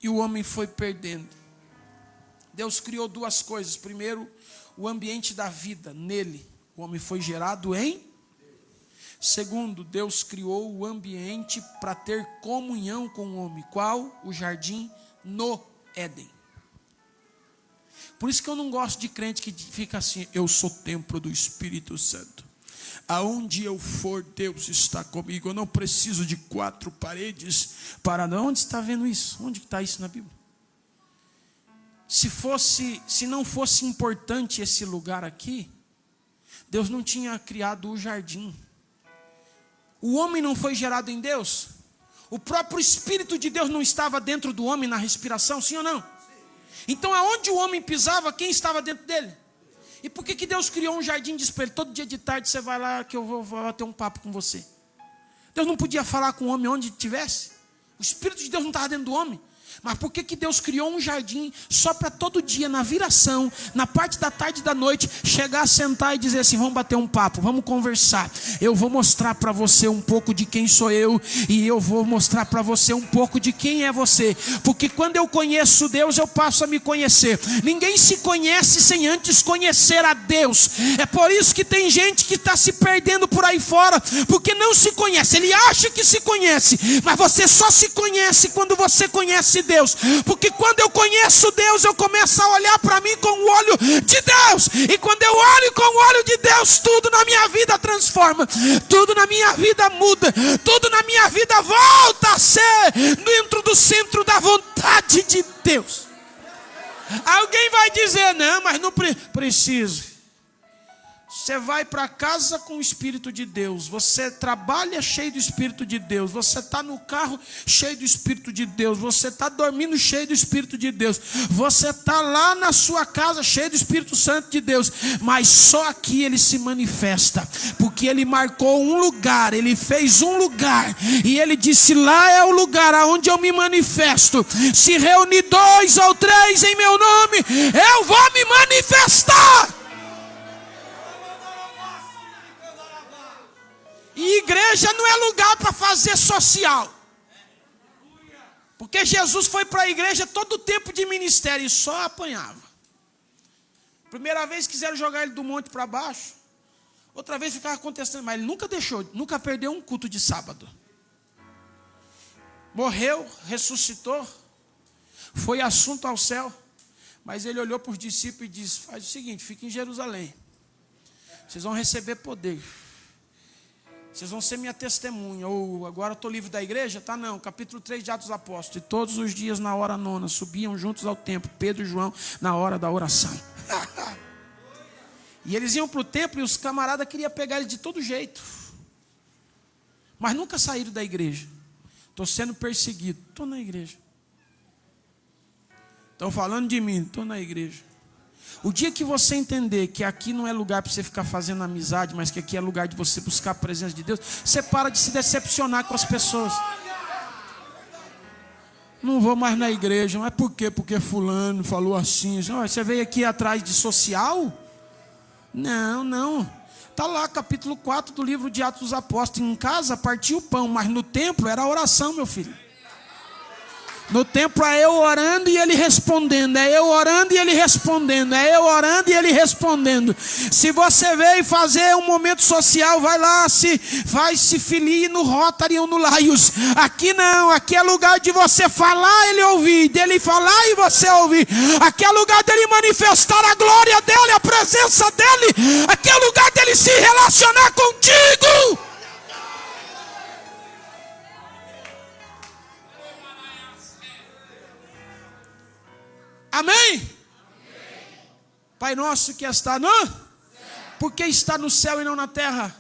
A: E o homem foi perdendo. Deus criou duas coisas. Primeiro, o ambiente da vida nele. O homem foi gerado em... Segundo, Deus criou o ambiente para ter comunhão com o homem. Qual? O jardim no Éden. Por isso que eu não gosto de crente que fica assim: eu sou templo do Espírito Santo. Aonde eu for, Deus está comigo. Eu não preciso de 4 paredes para... Onde está vendo isso? Onde está isso na Bíblia? Se não fosse importante esse lugar aqui, Deus não tinha criado o jardim. O homem não foi gerado em Deus? O próprio Espírito de Deus não estava dentro do homem na respiração, sim ou não? Então aonde o homem pisava, quem estava dentro dele? E por que Deus criou um jardim de espelho? Todo dia de tarde você vai lá que eu vou bater um papo com você. Deus não podia falar com o homem onde estivesse? O Espírito de Deus não estava dentro do homem? Mas por que Deus criou um jardim só para todo dia, na viração, na parte da tarde e da noite, chegar, sentar e dizer assim: vamos bater um papo, vamos conversar. Eu vou mostrar para você um pouco de quem sou eu, e eu vou mostrar para você um pouco de quem é você. Porque quando eu conheço Deus, eu passo a me conhecer. Ninguém se conhece sem antes conhecer a Deus. É por isso que tem gente que está se perdendo por aí fora, porque não se conhece. Ele acha que se conhece, mas você só se conhece quando você conhece Deus. Porque quando eu conheço Deus, eu começo a olhar para mim com o olho de Deus. E quando eu olho com o olho de Deus, tudo na minha vida transforma, tudo na minha vida muda, tudo na minha vida volta a ser dentro do centro da vontade de Deus. Alguém vai dizer: não, mas não preciso. Você vai para casa com o Espírito de Deus. Você trabalha cheio do Espírito de Deus. Você está no carro cheio do Espírito de Deus. Você está dormindo cheio do Espírito de Deus. Você está lá na sua casa cheio do Espírito Santo de Deus. Mas só aqui ele se manifesta, porque ele marcou um lugar. Ele fez um lugar e ele disse: lá é o lugar aonde eu me manifesto. Se reunir 2 ou 3 em meu nome, eu vou me manifestar. E igreja não é lugar para fazer social. Porque Jesus foi para a igreja todo o tempo de ministério e só apanhava. Primeira vez quiseram jogar ele do monte para baixo. Outra vez ficava acontecendo, mas ele nunca deixou, nunca perdeu um culto de sábado. Morreu, ressuscitou, foi assunto ao céu. Mas ele olhou para os discípulos e disse: faz o seguinte, fica em Jerusalém. Vocês vão receber poder. Vocês vão ser minha testemunha. Ou agora estou livre da igreja? Tá não, capítulo 3 de Atos dos Apóstolos. E todos os dias na hora 9 subiam juntos ao templo, Pedro e João, na hora da oração. E eles iam para o templo e os camaradas queriam pegar ele de todo jeito. Mas nunca saíram da igreja. Estou sendo perseguido, estou na igreja. Estão falando de mim, estou na igreja. O dia que você entender que aqui não é lugar para você ficar fazendo amizade, mas que aqui é lugar de você buscar a presença de Deus, você para de se decepcionar com as pessoas. Não vou mais na igreja. Mas por quê? Porque fulano falou assim. Você veio aqui atrás de social? Não. Está lá, capítulo 4 do livro de Atos dos Apóstolos. Em casa partia o pão, mas no templo era a oração, meu filho. No templo é eu orando e ele respondendo, é eu orando e ele respondendo, é eu orando e ele respondendo. Se você veio fazer um momento social, vai lá, vai se filir no Rotary ou no Lions. Aqui não, aqui é lugar de você falar e ele ouvir, dele falar e você ouvir. Aqui é lugar dele manifestar a glória dele, a presença dele. Aqui é lugar dele se relacionar contigo. Amém? Pai nosso que está no céu. Por que está no céu e não na terra?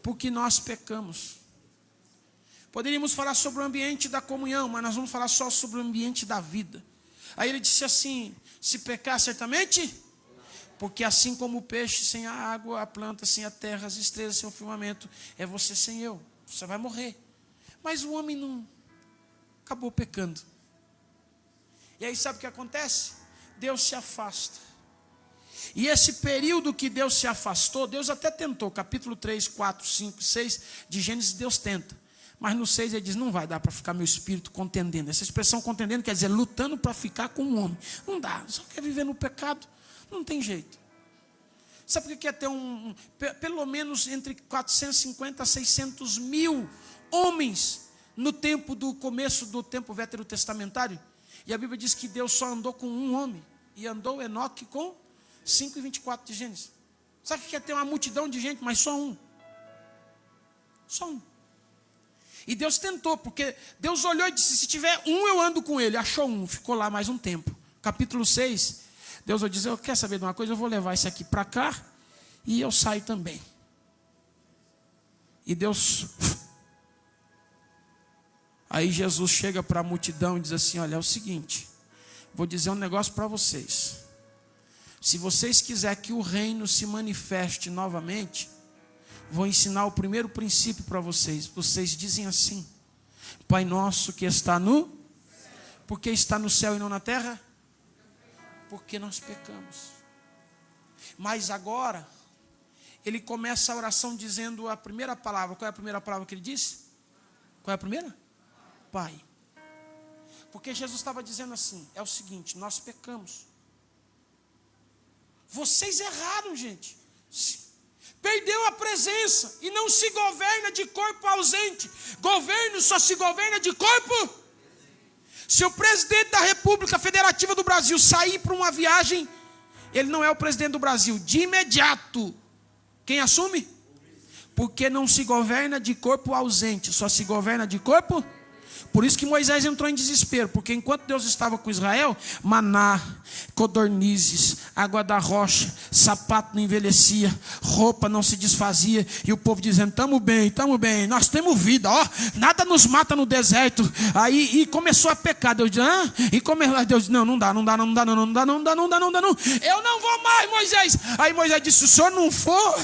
A: Porque nós pecamos. Poderíamos falar sobre o ambiente da comunhão, mas nós vamos falar só sobre o ambiente da vida. Aí ele disse assim: se pecar certamente, porque assim como o peixe sem a água, a planta sem a terra, as estrelas sem o firmamento, é você sem eu, você vai morrer. Mas o homem não acabou pecando. E aí sabe o que acontece? Deus se afasta. E esse período que Deus se afastou, Deus até tentou. Capítulo 3, 4, 5, 6 de Gênesis, Deus tenta. Mas no 6 ele diz: não vai dar para ficar meu espírito contendendo. Essa expressão contendendo quer dizer lutando para ficar com um homem. Não dá, só quer viver no pecado. Não tem jeito. Sabe por que quer ter pelo menos entre 450 a 600 mil homens no tempo do começo do tempo veterotestamentário? E a Bíblia diz que Deus só andou com um homem. E andou Enoque com 5:24 de Gênesis. Sabe o que quer ter uma multidão de gente, mas só um? Só um. E Deus tentou, porque Deus olhou e disse: se tiver um, eu ando com ele. Achou um, ficou lá mais um tempo. Capítulo 6, Deus vai dizer: eu quero saber de uma coisa, eu vou levar esse aqui para cá e eu saio também. E Deus... Aí Jesus chega para a multidão e diz assim: olha, é o seguinte, vou dizer um negócio para vocês. Se vocês quiserem que o reino se manifeste novamente, vou ensinar o primeiro princípio para vocês. Vocês dizem assim: Pai nosso que está no céu. Por que está no céu e não na terra? Porque nós pecamos. Mas agora, ele começa a oração dizendo a primeira palavra. Qual é a primeira palavra que ele disse? Qual é a primeira? Pai. Porque Jesus estava dizendo assim: é o seguinte, nós pecamos. Vocês erraram, gente. Perdeu a presença e não se governa de corpo ausente. Governo só se governa de corpo. Se o presidente da República Federativa do Brasil sair para uma viagem, ele não é o presidente do Brasil. De imediato, quem assume? Porque não se governa de corpo ausente, só se governa de corpo. Por isso que Moisés entrou em desespero, porque enquanto Deus estava com Israel, maná, codornizes, água da rocha, sapato não envelhecia, roupa não se desfazia, e o povo dizendo: estamos bem, nós temos vida, ó, nada nos mata no deserto. Aí começou a pecar. Deus disse: Deus disse: não dá, eu não vou mais, Moisés. Aí Moisés disse: o senhor não for,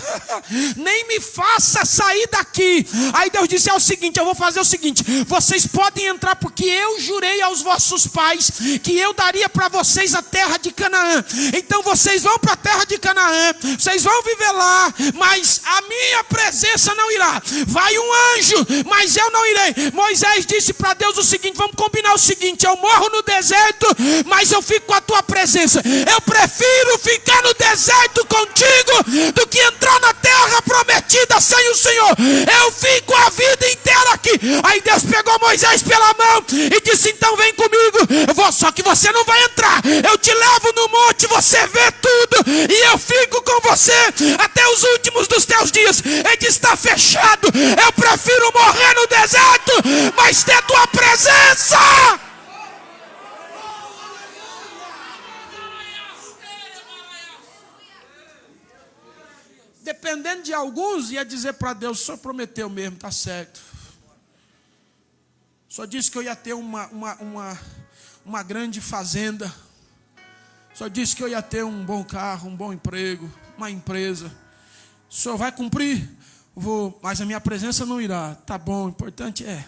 A: nem me faça sair daqui. Aí Deus disse: é o seguinte, eu vou fazer o seguinte, vocês podem entrar, porque eu jurei aos vossos pais que eu daria para vocês a terra de Canaã. Então vocês vão para a terra de Canaã, vocês vão viver lá, mas a minha presença não irá. Vai um anjo, mas eu não irei. Moisés disse para Deus o seguinte: vamos combinar o seguinte, eu morro no deserto, mas eu fico com a tua presença. Eu prefiro ficar no deserto contigo do que entrar na terra prometida sem o Senhor. Eu fico a vida inteira aqui. Aí Deus pegou Moisés pela mão e disse: então vem comigo, só que você não vai entrar, eu te levo no monte, você vê tudo e eu fico com você até os últimos dos teus dias. Ele disse: está fechado, eu prefiro morrer no deserto, mas ter tua presença. Dependendo de alguns, ia dizer para Deus: o senhor prometeu mesmo, está certo. Só disse que eu ia ter uma grande fazenda. O senhor disse que eu ia ter um bom carro, um bom emprego, uma empresa. O senhor vai cumprir? Vou, mas a minha presença não irá. Tá bom, o importante é.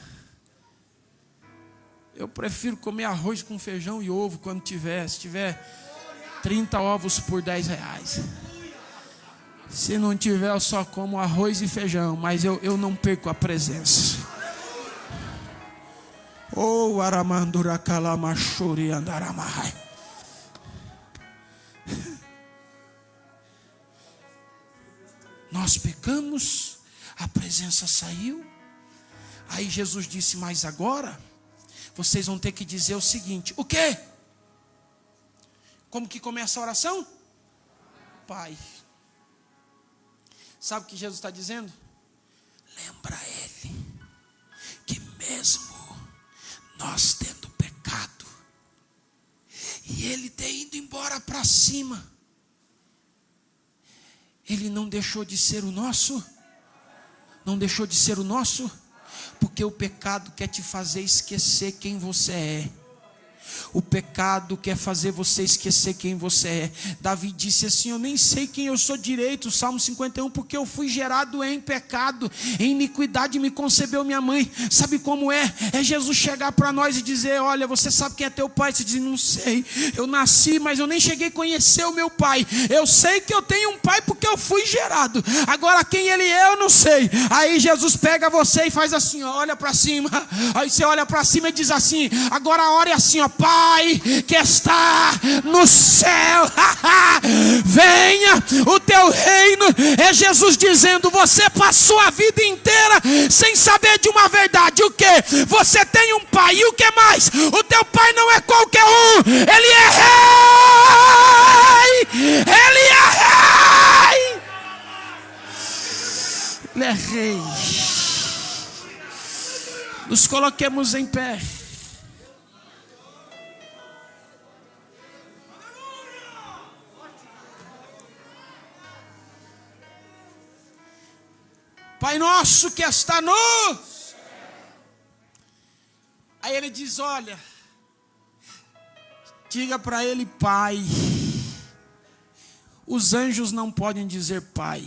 A: Eu prefiro comer arroz com feijão e ovo quando tiver. Se tiver 30 ovos por R$10. Se não tiver, eu só como arroz e feijão. Mas eu não perco a presença. Oh, aramandura calamachuri andaramai. Nós pecamos, a presença saiu. Aí Jesus disse, mas agora vocês vão ter que dizer o seguinte: o quê? Como que começa a oração? Pai. Sabe o que Jesus está dizendo? Lembra ele que mesmo nós tendo pecado e ele ter ido embora para cima, ele não deixou de ser o nosso? Não deixou de ser o nosso? Porque o pecado quer te fazer esquecer quem você é. O pecado quer fazer você esquecer quem você é. Davi disse assim: eu nem sei quem eu sou direito, Salmo 51, porque eu fui gerado em pecado, em iniquidade me concebeu minha mãe. Sabe como é? É Jesus chegar para nós e dizer: olha, você sabe quem é teu pai? Você diz: não sei, eu nasci, mas eu nem cheguei a conhecer o meu pai. Eu sei que eu tenho um pai porque eu fui gerado. Agora quem ele é eu não sei. Aí Jesus pega você e faz assim, ó, olha para cima. Aí você olha para cima e diz assim: agora a hora é assim, ó, Pai que está no céu, venha o teu reino. É Jesus dizendo: você passou a vida inteira sem saber de uma verdade. O que? Você tem um pai. E o que mais? O teu pai não é qualquer um. Ele é rei. Ele é rei. Ele é rei. Nos coloquemos em pé. Pai nosso que está no... Aí ele diz: olha, diga para ele Pai. Os anjos não podem dizer Pai,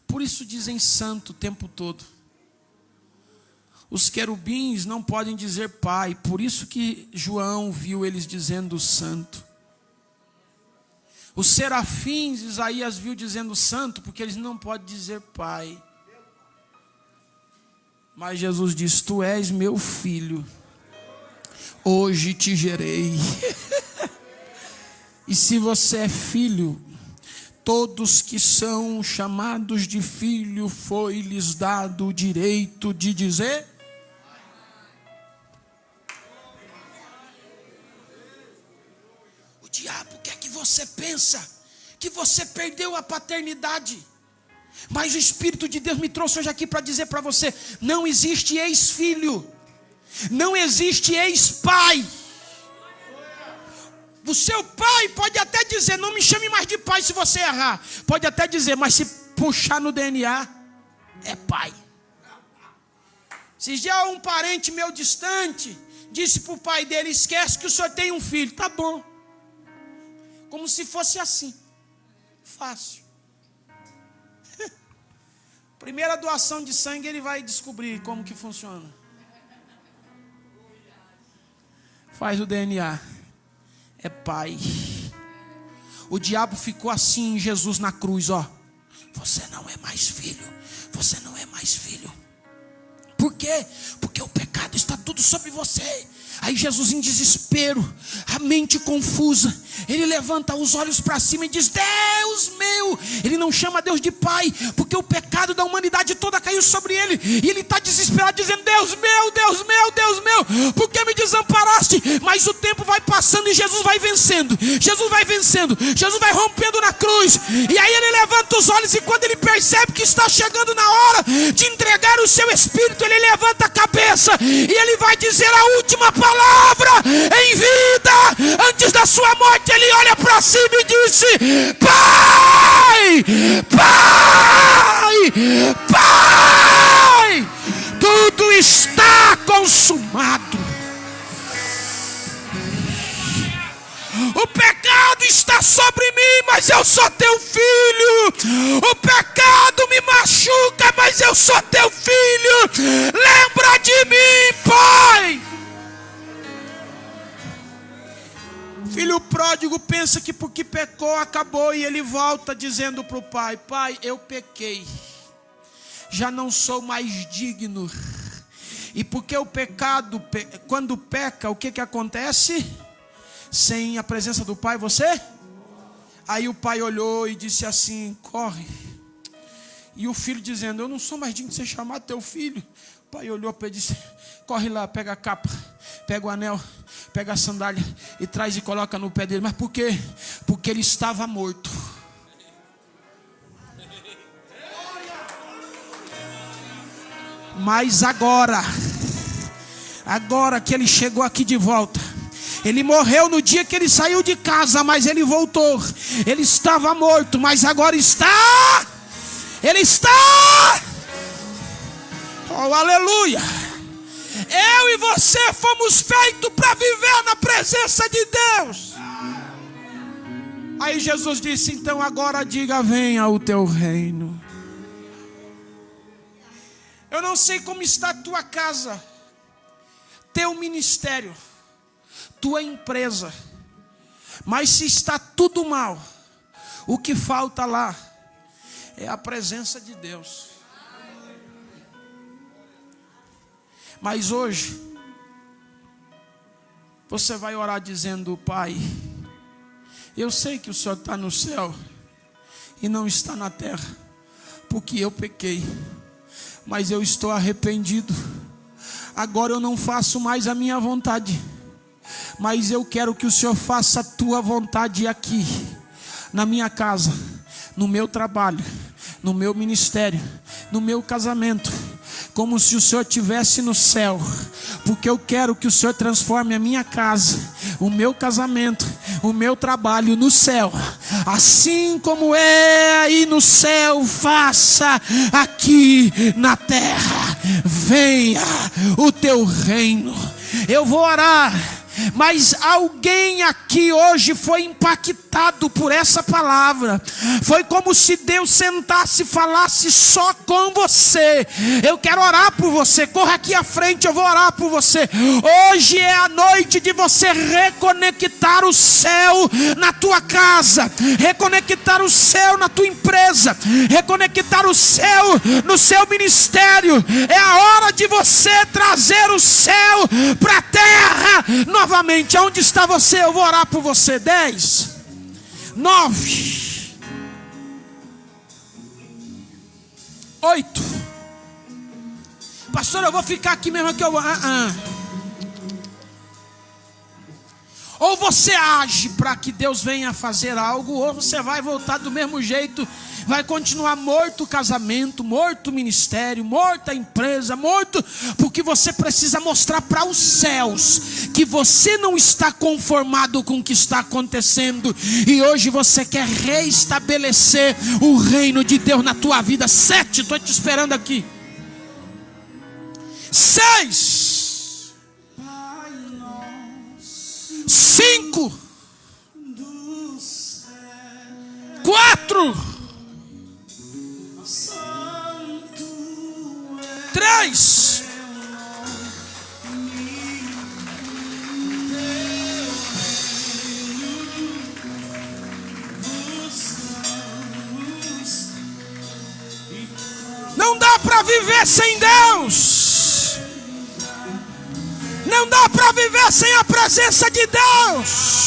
A: por isso dizem santo o tempo todo. Os querubins não podem dizer Pai, por isso que João viu eles dizendo santo. Os serafins, Isaías viu dizendo santo, porque eles não podem dizer Pai. Mas Jesus diz: tu és meu filho, hoje te gerei. E se você é filho, todos que são chamados de filho, foi-lhes dado o direito de dizer. O diabo quer que você pensa que você perdeu a paternidade. Mas o Espírito de Deus me trouxe hoje aqui para dizer para você: não existe ex-filho, não existe ex-pai. O seu pai pode até dizer: não me chame mais de pai se você errar. Pode até dizer, mas se puxar no DNA, é pai. Se já um parente meu distante disse para o pai dele: esquece que o senhor tem um filho. Tá bom. Como se fosse assim. Fácil. Primeira doação de sangue, ele vai descobrir como que funciona. Faz o DNA. É pai. O diabo ficou assim em Jesus na cruz, ó. Você não é mais filho. Você não é mais filho. Por quê? Porque o pecado está tudo sobre você. Aí Jesus, em desespero, a mente confusa, ele levanta os olhos para cima e diz: Deus meu. Ele não chama Deus de pai, porque o pecado da humanidade toda caiu sobre ele. E ele está desesperado dizendo: Deus meu, Deus meu, Deus meu, por que me desamparaste? Mas o tempo vai passando e Jesus vai vencendo. Jesus vai vencendo. Jesus vai rompendo na cruz. E aí ele levanta os olhos, e quando ele percebe que está chegando na hora de entregar o seu espírito, ele levanta a cabeça e ele vai dizer a última palavra em vida. Antes da sua morte, ele olha para cima e disse: Pai, Pai, Pai, tudo está consumado. O pecado sobre mim, mas eu sou teu filho. O pecado me machuca, mas eu sou teu filho. Lembra de mim, Pai. Filho pródigo pensa que porque pecou acabou, e ele volta dizendo para o pai: pai, eu pequei, já não sou mais digno. E porque o pecado, quando peca, o que acontece? Sem a presença do pai, você? Aí o pai olhou e disse assim: corre. E o filho dizendo: eu não sou mais digno de ser chamado teu filho. O pai olhou para ele e disse: corre lá, pega a capa, pega o anel, pega a sandália e traz e coloca no pé dele. Mas por quê? Porque ele estava morto. Mas agora que ele chegou aqui de volta, ele morreu no dia que ele saiu de casa, mas ele voltou. Ele estava morto, mas agora está. Ele está. Oh, aleluia. Eu e você fomos feitos para viver na presença de Deus. Aí Jesus disse: então agora diga: venha o teu reino. Eu não sei como está a tua casa, teu ministério, tua empresa, mas se está tudo mal, o que falta lá é a presença de Deus. Mas hoje você vai orar dizendo: pai, eu sei que o Senhor está no céu e não está na terra, porque eu pequei, mas eu estou arrependido. Agora eu não faço mais a minha vontade, mas eu quero que o Senhor faça a tua vontade aqui, na minha casa, no meu trabalho, no meu ministério, no meu casamento, como se o Senhor estivesse no céu. Porque eu quero que o Senhor transforme a minha casa, o meu casamento, o meu trabalho no céu. Assim como é aí no céu, faça aqui na terra. Venha o teu reino. Eu vou orar, mas alguém aqui hoje foi impactado por essa palavra. Foi como se Deus sentasse e falasse só com você. Eu quero orar por você. Corra aqui à frente, eu vou orar por você. Hoje é a noite de você reconectar o céu na tua casa, reconectar o céu na tua empresa, reconectar o céu no seu ministério. É a hora de você trazer o céu para a terra novamente. Aonde está você? Eu vou orar por você. 10, 9, 8. Pastor, eu vou ficar aqui mesmo que eu vou. Ou você age para que Deus venha fazer algo, ou você vai voltar do mesmo jeito. Vai continuar morto o casamento, morto o ministério, morta a empresa, morto, porque você precisa mostrar para os céus que você não está conformado com o que está acontecendo, e hoje você quer reestabelecer o reino de Deus na tua vida. 7, estou te esperando aqui. 6, 5, 4, 3, 2. Não dá para viver sem Deus. Não dá para viver sem a presença de Deus.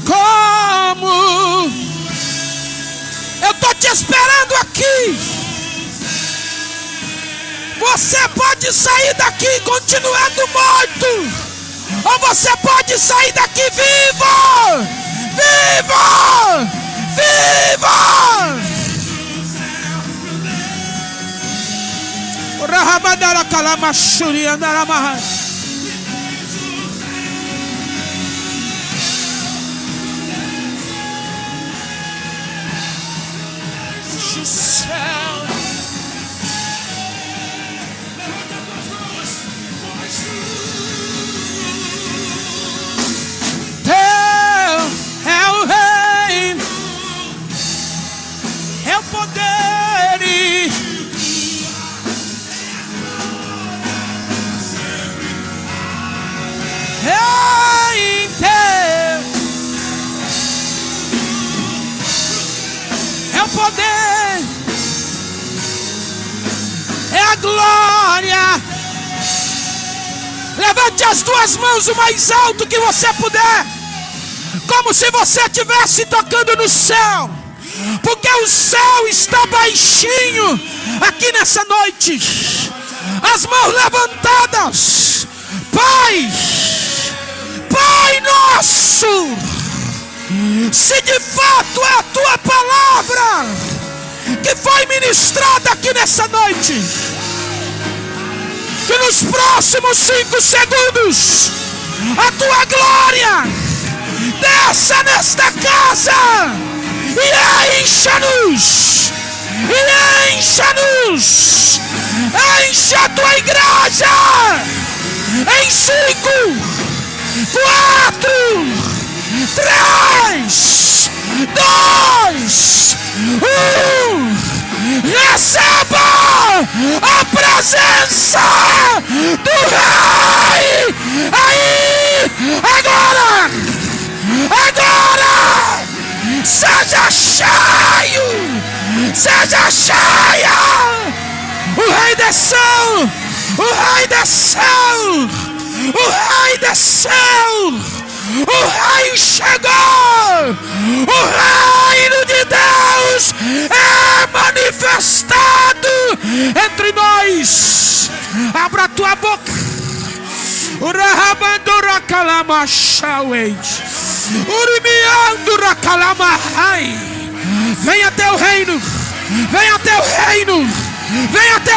A: Como eu estou te esperando aqui. Você pode sair daqui continuando morto, ou você pode sair daqui vivo. Vivo! Vivo! Rahabadara kalamashuri andaramahai. glória. Levante as duas mãos o mais alto que você puder, como se você estivesse tocando no céu, porque o céu está baixinho aqui nessa noite. As mãos levantadas. Pai, Pai nosso, se de fato é a tua palavra que foi ministrada aqui nessa noite, que nos próximos 5 segundos a tua glória desça nesta casa e encha-nos, enche a tua igreja em 5, 4, 3, 2, 1. Receba a presença do Rei. Aí, agora, seja cheio, seja cheia. O Rei desceu, o Rei desceu, o Rei desceu. O Rei chegou. O reino de Deus é manifestado entre nós. Abra a tua boca. Venha teu reino. Venha teu reino. Venha teu